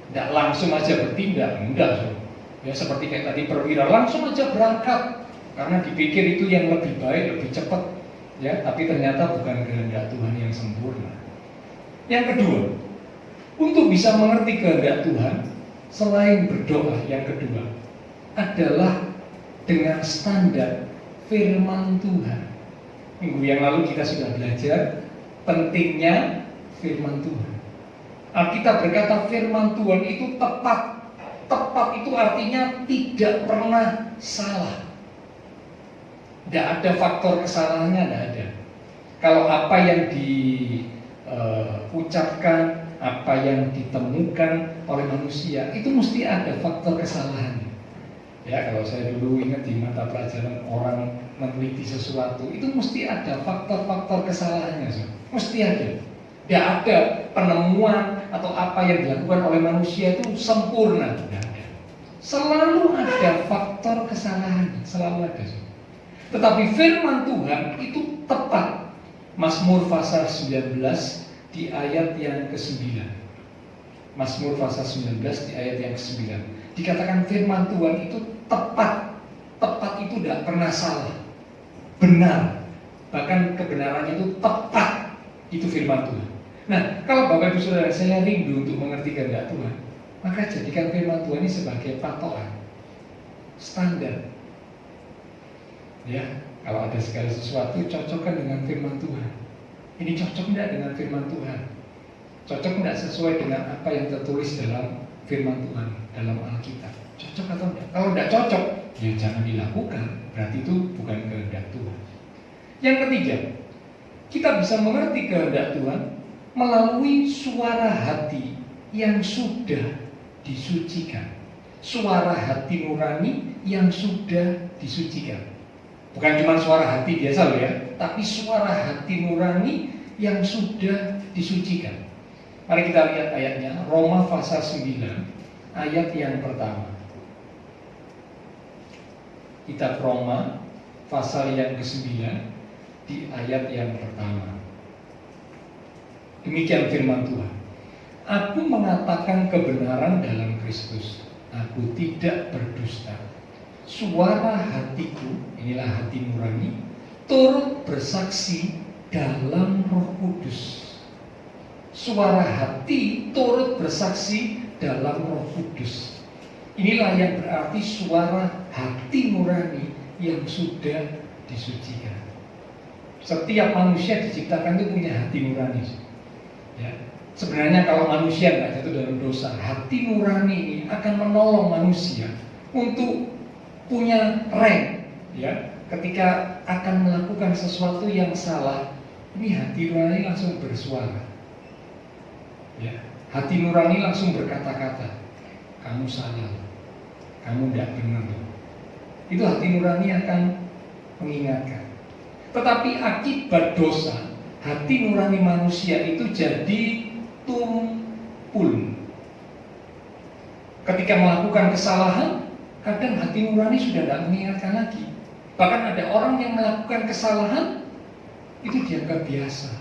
Tidak langsung aja bertindak, enggak. Ya seperti kayak tadi perwira, langsung aja berangkat karena dipikir itu yang lebih baik, lebih cepat. Ya, tapi ternyata bukan kehendak Tuhan yang sempurna. Yang kedua, untuk bisa mengerti kehendak Tuhan, selain berdoa yang kedua adalah dengan standar firman Tuhan. Minggu yang lalu kita sudah belajar pentingnya firman Tuhan. Alkitab berkata firman Tuhan itu tepat. Tepat itu artinya tidak pernah salah. Tidak ada faktor kesalahannya, tidak ada. Kalau apa yang diucapkan, apa yang ditemukan oleh manusia, itu mesti ada faktor kesalahan. Ya, kalau saya dulu ingat di mata pelajaran orang meneliti sesuatu, itu mesti ada faktor-faktor kesalahannya. Mesti ada. Tidak ada penemuan atau apa yang dilakukan oleh manusia itu sempurna. Tidak ada. Selalu ada faktor kesalahan, selalu ada. Tetapi firman Tuhan itu tepat. Mazmur pasal 19 di ayat yang ke-9. Mazmur pasal 19 di ayat yang ke-9. Dikatakan firman Tuhan itu tepat. Tepat itu tidak pernah salah. Benar. Bahkan kebenarannya itu tepat. Itu firman Tuhan. Nah, kalau Bapak Ibu Saudara saya rindu untuk mengerti kehendak Tuhan, maka jadikan firman Tuhan ini sebagai patokan, standar. Ya, kalau ada segala sesuatu cocokkan dengan firman Tuhan. Ini cocok tidak dengan firman Tuhan? Cocok tidak sesuai dengan apa yang tertulis dalam firman Tuhan dalam Alkitab? Cocok atau tidak? Kalau tidak cocok, ya jangan dilakukan. Berarti itu bukan kehendak Tuhan. Yang ketiga, kita bisa mengerti kehendak Tuhan melalui suara hati yang sudah disucikan. Suara hati nurani yang sudah disucikan. Bukan cuma suara hati biasa loh ya, tapi suara hati nurani yang sudah disucikan. Mari kita lihat ayatnya, Roma pasal 9 ayat yang pertama. Kitab Roma pasal yang ke-9 di ayat yang pertama. Demikian firman Tuhan. Aku mengatakan kebenaran dalam Kristus. Aku tidak berdusta. Suara hatiku, inilah hati nurani, turut bersaksi dalam Roh Kudus. Suara hati turut bersaksi dalam Roh Kudus. Inilah yang berarti suara hati nurani yang sudah disucikan. Setiap manusia diciptakan itu punya hati nurani. Ya, sebenarnya kalau manusia nggak jatuh dalam dosa, hati nurani ini akan menolong manusia untuk punya rank. Ya, ketika akan melakukan sesuatu yang salah, ini hati nurani langsung bersuara. Ya, hati nurani langsung berkata-kata, kamu salah, kamu tidak benar. Itu hati nurani akan mengingatkan. Tetapi akibat dosa, hati nurani manusia itu jadi tumpul. Ketika melakukan kesalahan, kadang hati nurani sudah tidak mengingatkan lagi. Bahkan ada orang yang melakukan kesalahan itu dianggap biasa.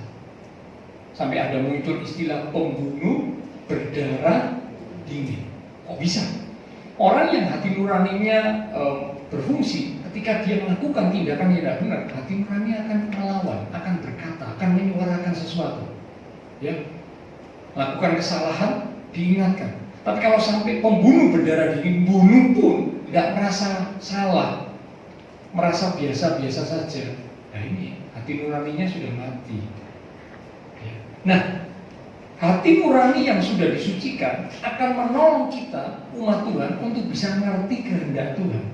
Sampai ada muncul istilah pembunuh berdarah dingin. Kok bisa? Orang yang hati nuraninya berfungsi, ketika dia melakukan tindakan yang tidak benar, hati nurani akan melawan, akan berkata, akan menyuarakan sesuatu. Ya, melakukan kesalahan diingatkan. Tapi kalau sampai pembunuh berdarah dingin, bunuh pun tidak merasa salah, merasa biasa-biasa saja. Nah ini hati nuraninya sudah mati. Ya. Nah, hati nurani yang sudah disucikan akan menolong kita umat Tuhan untuk bisa mengerti kehendak Tuhan.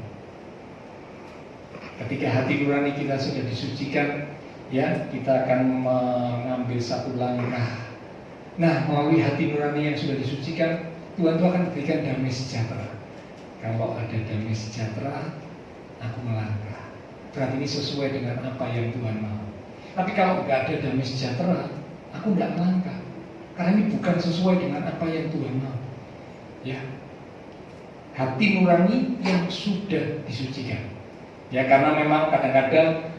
Ketika hati nurani kita sudah disucikan, ya kita akan mengambil satu langkah. Nah, melalui hati nurani yang sudah disucikan, Tuhan itu akan berikan damai sejahtera. Kalau ada damai sejahtera, aku melangkah. Berarti ini sesuai dengan apa yang Tuhan mau. Tapi kalau nggak ada damai sejahtera, aku nggak melangkah. Karena ini bukan sesuai dengan apa yang Tuhan mau. Ya, hati nurani yang sudah disucikan. Ya, karena memang kadang-kadang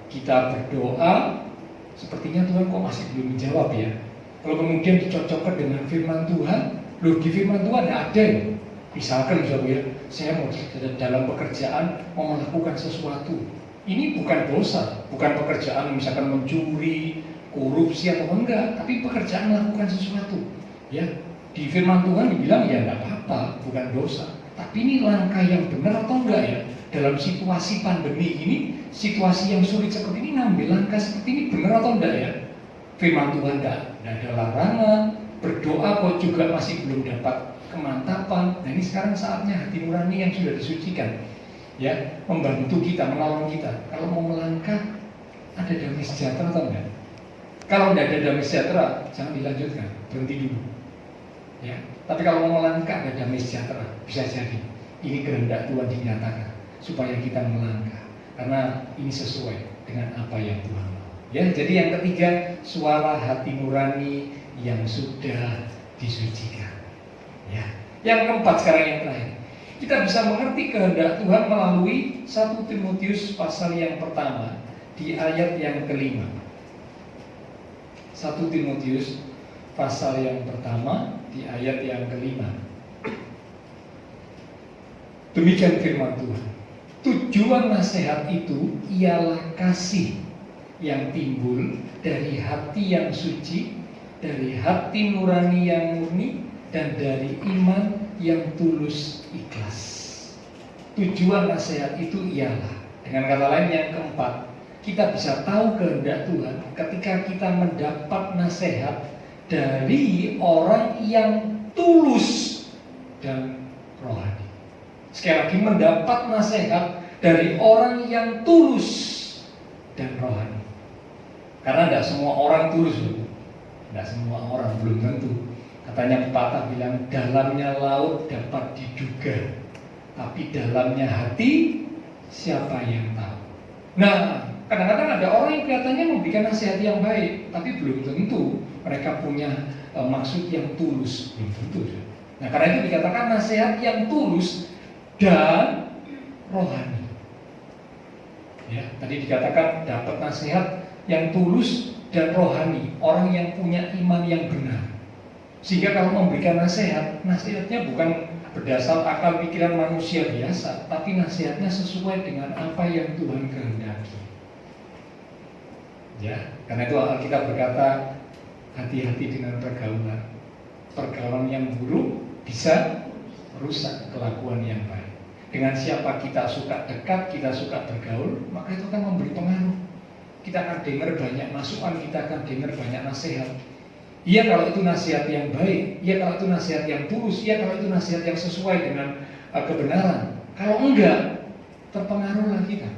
kita berdoa, sepertinya Tuhan kok masih belum menjawab ya. Kalau kemudian dicocokkan dengan firman Tuhan, loh di firman Tuhan ada ya. Misalkan ya, saya mau dalam pekerjaan mau melakukan sesuatu. Ini bukan dosa, bukan pekerjaan misalkan mencuri, korupsi atau enggak, tapi pekerjaan melakukan sesuatu. Ya, Di firman Tuhan dibilang ya nggak apa-apa, bukan dosa. Tapi ini langkah yang benar atau enggak ya? Dalam situasi pandemi ini, situasi yang sulit seperti ini, ngambil langkah seperti ini benar atau enggak ya? Firman Tuhan enggak ada larangan, berdoa kok juga masih belum dapat kemantapan. Nah ini sekarang saatnya hati nurani yang sudah disucikan, ya, membantu kita, menolong kita. Kalau mau melangkah, ada damai sejahtera atau enggak? Kalau enggak ada damai sejahtera, jangan dilanjutkan, berhenti dulu. Ya, tapi kalau mau melangkah ada damai sejahtera, bisa jadi ini kehendak Tuhan dinyatakan supaya kita melangkah karena ini sesuai dengan apa yang Tuhan mau. Ya, jadi yang ketiga, suara hati nurani yang sudah disucikan. Ya, yang keempat sekarang yang terakhir, kita bisa mengerti kehendak Tuhan melalui 1 Timotius pasal yang pertama di ayat yang kelima. 1 Timotius pasal yang pertama di ayat yang kelima. Demikian firman Tuhan. Tujuan nasihat itu ialah kasih yang timbul dari hati yang suci, dari hati nurani yang murni, dan dari iman yang tulus ikhlas. Tujuan nasihat itu ialah, dengan kata lain yang keempat, kita bisa tahu kehendak Tuhan ketika kita mendapat nasihat dari orang yang tulus dan rohani. Sekali lagi, mendapat nasihat dari orang yang tulus dan rohani. Karena tidak semua orang tulus, tidak semua orang, belum tentu. Katanya pepatah bilang, dalamnya laut dapat diduga, tapi dalamnya hati siapa yang tahu. Nah, kadang-kadang ada orang yang kelihatannya memberikan nasihat yang baik, tapi belum tentu mereka punya maksud yang tulus, belum tentu. Nah, karena itu dikatakan nasihat yang tulus dan rohani. Ya, tadi dikatakan dapat nasihat yang tulus dan rohani, orang yang punya iman yang benar. Sehingga kalau memberikan nasihat, nasihatnya bukan berdasar akal pikiran manusia biasa, tapi nasihatnya sesuai dengan apa yang Tuhan kehendaki. Ya, karena itu Alkitab berkata, hati-hati dengan pergaulan. Pergaulan yang buruk bisa merusak kelakuan yang baik. Dengan siapa kita suka dekat, kita suka bergaul, maka itu akan memberi pengaruh. Kita akan dengar banyak masukan, kita akan dengar banyak nasihat. Iya kalau itu nasihat yang baik, iya kalau itu nasihat yang tulus, iya kalau itu nasihat yang sesuai dengan kebenaran. Kalau enggak, terpengaruhlah kita.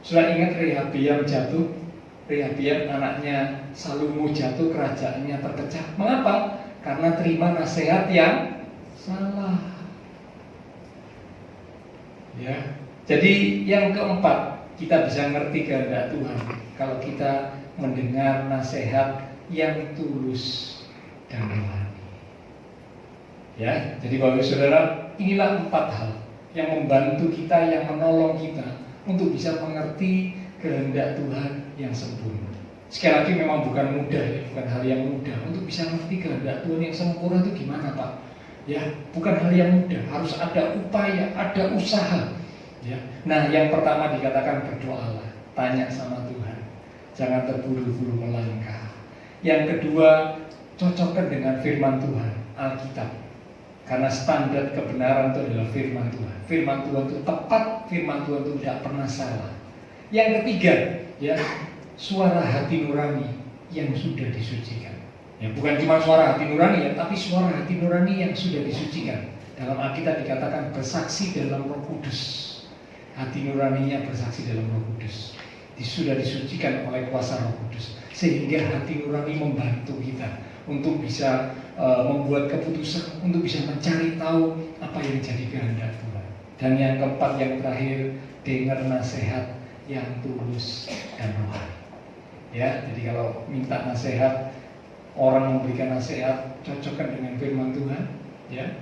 Sudah ingat Rehabiam jatuh? Rehabiam anaknya Salomo jatuh, kerajaannya terpecah. Mengapa? Karena terima nasihat yang salah. Ya. Jadi yang keempat, kita bisa ngerti kehendak Tuhan kalau kita mendengar nasihat yang tulus dan rohani. Ya, jadi Bapak Saudara, inilah 4 hal yang membantu kita, yang menolong kita untuk bisa mengerti kehendak Tuhan yang sempurna. Sekali lagi memang bukan mudah, ya, bukan hal yang mudah untuk bisa mengerti kehendak Tuhan yang sempurna itu gimana, Pak? Ya, bukan hal yang mudah, harus ada upaya, ada usaha. Ya. Nah, yang pertama dikatakan berdoalah, tanya sama Tuhan, jangan terburu-buru melangkah. Yang kedua, cocokkan dengan firman Tuhan, Alkitab. Karena standar kebenaran itu adalah firman Tuhan. Firman Tuhan itu tepat, firman Tuhan itu tidak pernah salah. Yang ketiga, ya, suara hati nurani yang sudah disucikan. Ya, bukan cuma suara hati nurani ya, tapi suara hati nurani yang sudah disucikan. Dalam Alkitab dikatakan bersaksi dalam Roh Kudus. Hati nuraninya bersaksi dalam Roh Kudus. Sudah disucikan oleh kuasa Roh Kudus. Sehingga hati nurani membantu kita untuk bisa membuat keputusan, untuk bisa mencari tahu apa yang jadi kehendak Tuhan. Dan yang keempat, yang terakhir, dengar nasihat yang tulus dan rohani. Ya, jadi kalau minta nasihat, orang memberikan nasihat, cocokkan dengan firman Tuhan. Ya,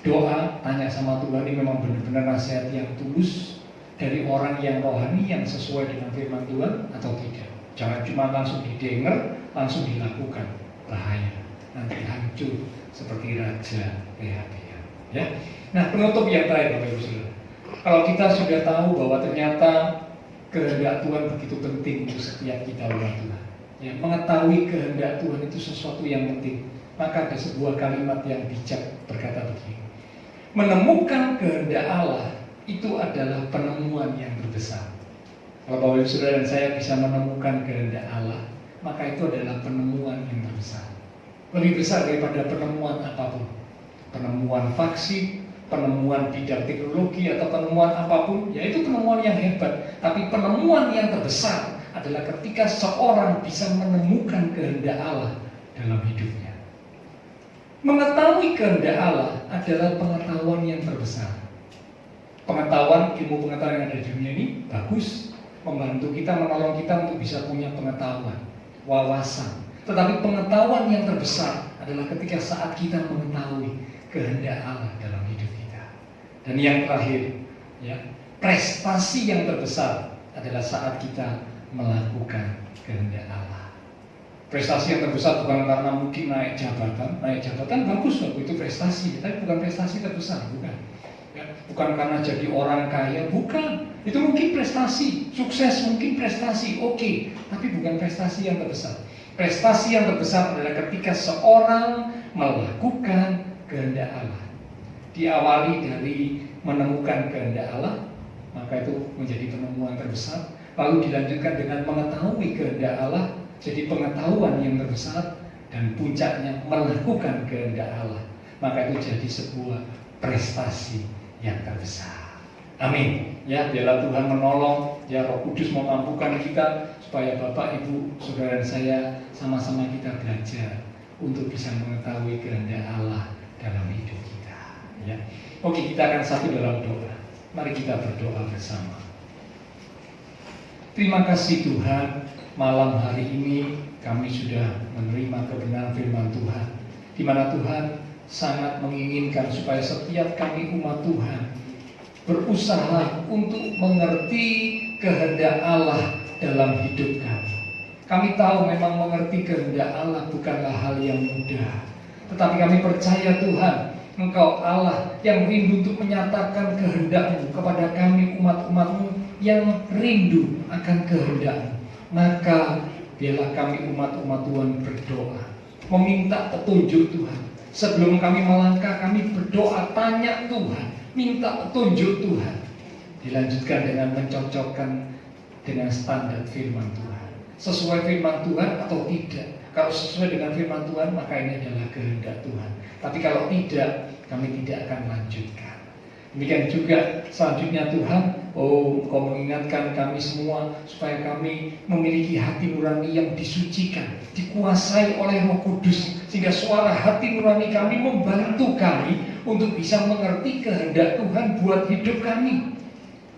doa, tanya sama Tuhan, ini memang benar-benar nasihat yang tulus dari orang yang rohani, yang sesuai dengan firman Tuhan atau tidak. Jangan cuma langsung didengar, langsung dilakukan, bahaya. Nanti hancur seperti Raja Rehabiam. Ya. Nah, penutup yang terakhir, Bapak Ibu Saudara. Kalau kita sudah tahu bahwa ternyata kehendak Tuhan begitu penting untuk setiap kita umat Tuhan. Ya, mengetahui kehendak Tuhan itu sesuatu yang penting. maka ada sebuah kalimat yang bijak berkata begini. Menemukan kehendak Allah itu adalah penemuan yang terbesar. Kalau Bapak Ibu Saudara dan saya bisa menemukan kehendak Allah, maka itu adalah penemuan yang terbesar. Lebih besar daripada penemuan apapun. Penemuan vaksin, penemuan bidang teknologi, atau penemuan apapun, yaitu penemuan yang hebat. Tapi penemuan yang terbesar adalah ketika seorang bisa menemukan kehendak Allah dalam hidupnya. Mengetahui kehendak Allah adalah pengetahuan yang terbesar. Pengetahuan, ilmu pengetahuan yang ada di dunia ini bagus, membantu kita, menolong kita untuk bisa punya pengetahuan, wawasan. Tetapi pengetahuan yang terbesar adalah ketika saat kita mengetahui kehendak Allah dalam hidup kita. Dan yang terakhir, ya, prestasi yang terbesar adalah saat kita melakukan kehendak Allah. Prestasi yang terbesar bukan karena mungkin naik jabatan bagus loh, itu prestasi, tapi bukan prestasi terbesar, bukan. Ya, bukan karena jadi orang kaya, bukan. Itu mungkin prestasi, sukses mungkin prestasi, oke, tapi bukan prestasi yang terbesar. Prestasi yang terbesar adalah ketika seorang melakukan kehendak Allah. Diawali dari menemukan kehendak Allah, maka itu menjadi penemuan terbesar. Lalu dilanjutkan dengan mengetahui kehendak Allah, jadi pengetahuan yang terbesar, dan puncaknya melakukan kehendak Allah, maka itu jadi sebuah prestasi yang terbesar. Amin. Ya, biarlah Tuhan menolong, ya Roh Kudus memampukan kita supaya Bapak, Ibu, Saudara dan saya sama-sama kita belajar untuk bisa mengetahui kehendak Allah dalam hidup kita. Ya. Oke, kita akan satu dalam doa. Mari kita berdoa bersama. Terima kasih Tuhan, malam hari ini kami sudah menerima kebenaran firman Tuhan, di mana Tuhan sangat menginginkan supaya setiap kami umat Tuhan berusaha untuk mengerti kehendak Allah dalam hidup kami. Kami tahu memang mengerti kehendak Allah bukanlah hal yang mudah, tetapi kami percaya Tuhan, Engkau Allah yang rindu untuk menyatakan kehendak-Mu kepada kami umat-umat-Mu yang rindu akan kehendak-Mu. Maka biarlah kami umat-umat Tuhan berdoa, meminta petunjuk Tuhan. Sebelum kami melangkah, kami berdoa, tanya Tuhan, minta petunjuk Tuhan. Dilanjutkan dengan mencocokkan dengan standar firman Tuhan. Sesuai firman Tuhan atau tidak. Kalau sesuai dengan firman Tuhan, maka ini adalah kehendak Tuhan. Tapi kalau tidak, kami tidak akan lanjutkan. Demikian juga selanjutnya Tuhan, Engkau mengingatkan kami semua supaya kami memiliki hati nurani yang disucikan, dikuasai oleh Roh Kudus, sehingga suara hati nurani kami membantu kami untuk bisa mengerti kehendak Tuhan buat hidup kami.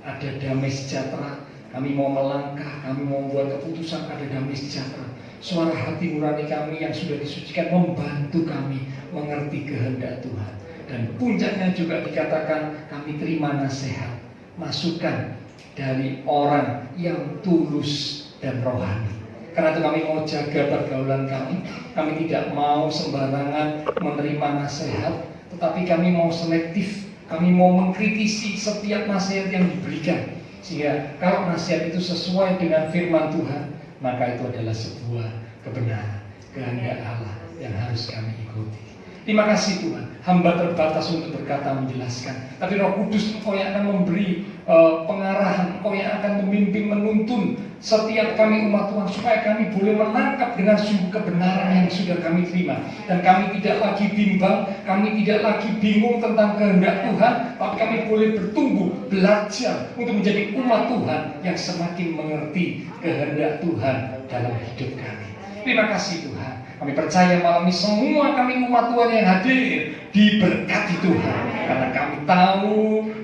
Ada damai sejahtera, kami mau melangkah, kami mau membuat keputusan, ada damai sejahtera. Suara hati nurani kami yang sudah disucikan membantu kami mengerti kehendak Tuhan. Dan puncaknya juga dikatakan kami terima nasihat, masukan dari orang yang tulus dan rohani. Karena itu kami mau jaga pergaulan kami tidak mau sembarangan menerima nasihat, tetapi kami mau selektif, kami mau mengkritisi setiap nasihat yang diberikan. Sehingga kalau nasihat itu sesuai dengan firman Tuhan, maka itu adalah sebuah kebenaran, kehendak Allah yang harus kami ikuti. Terima kasih Tuhan, hamba terbatas untuk berkata menjelaskan, tapi Roh Kudus Engkau yang akan memberi pengarahan, Engkau yang akan memimpin, menuntun setiap kami umat Tuhan, supaya kami boleh menangkap dengan sungguh kebenaran yang sudah kami terima. Dan kami tidak lagi bimbang, kami tidak lagi bingung tentang kehendak Tuhan, tapi kami boleh bertumbuh, belajar untuk menjadi umat Tuhan yang semakin mengerti kehendak Tuhan dalam hidup kami. Terima kasih Tuhan. Kami percaya malam ini semua kami umat Tuhan yang hadir diberkati Tuhan. Karena kami tahu,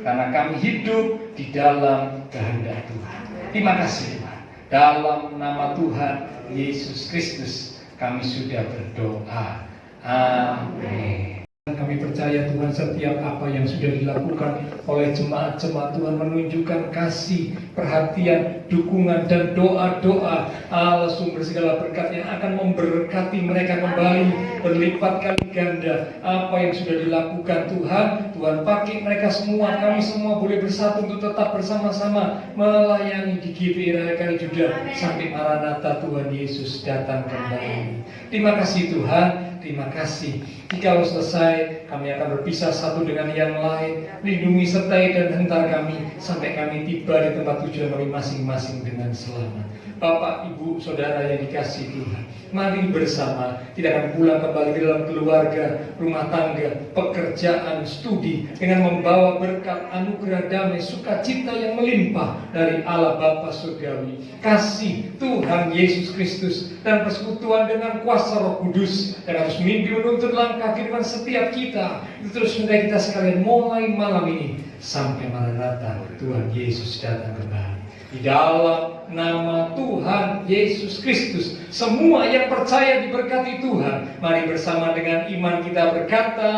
karena kami hidup di dalam kehendak Tuhan. Terima kasih Tuhan. Dalam nama Tuhan Yesus Kristus kami sudah berdoa. Amin. Kami percaya Tuhan setiap apa yang sudah dilakukan oleh jemaat-jemaat Tuhan menunjukkan kasih, perhatian, dukungan dan doa-doa Allah sumber segala berkat yang akan memberkati mereka kembali berlipat kali ganda. Apa yang sudah dilakukan Tuhan pakai mereka semua, kami semua boleh bersatu untuk tetap bersama-sama melayani di GPI Raya Kalijuda sampai Maranatha Tuhan Yesus datang kembali. Terima kasih Tuhan. Terima kasih. Jikalau selesai, kami akan berpisah satu dengan yang lain. Lindungi, sertai, dan hentar kami sampai kami tiba di tempat tujuan kami masing-masing dengan selamat. Bapak, Ibu, Saudara yang dikasihi Tuhan, mari bersama tidak akan pulang kembali ke dalam keluarga, rumah tangga, pekerjaan, studi dengan membawa berkat anugerah damai, sukacita yang melimpah dari Allah Bapa Surgawi, kasih Tuhan Yesus Kristus dan persekutuan dengan kuasa Roh Kudus dan harus mimpi menuntut langkah kehidupan setiap kita. Itu terus menjadi kita sekalian mulai malam ini sampai Maranatha Tuhan Yesus datang kembali. Di dalam nama Tuhan Yesus Kristus, semua yang percaya diberkati Tuhan. Mari bersama dengan iman kita berkata,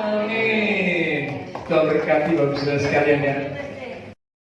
amin. Tuhan berkati Bapak Saudara sekalian ya.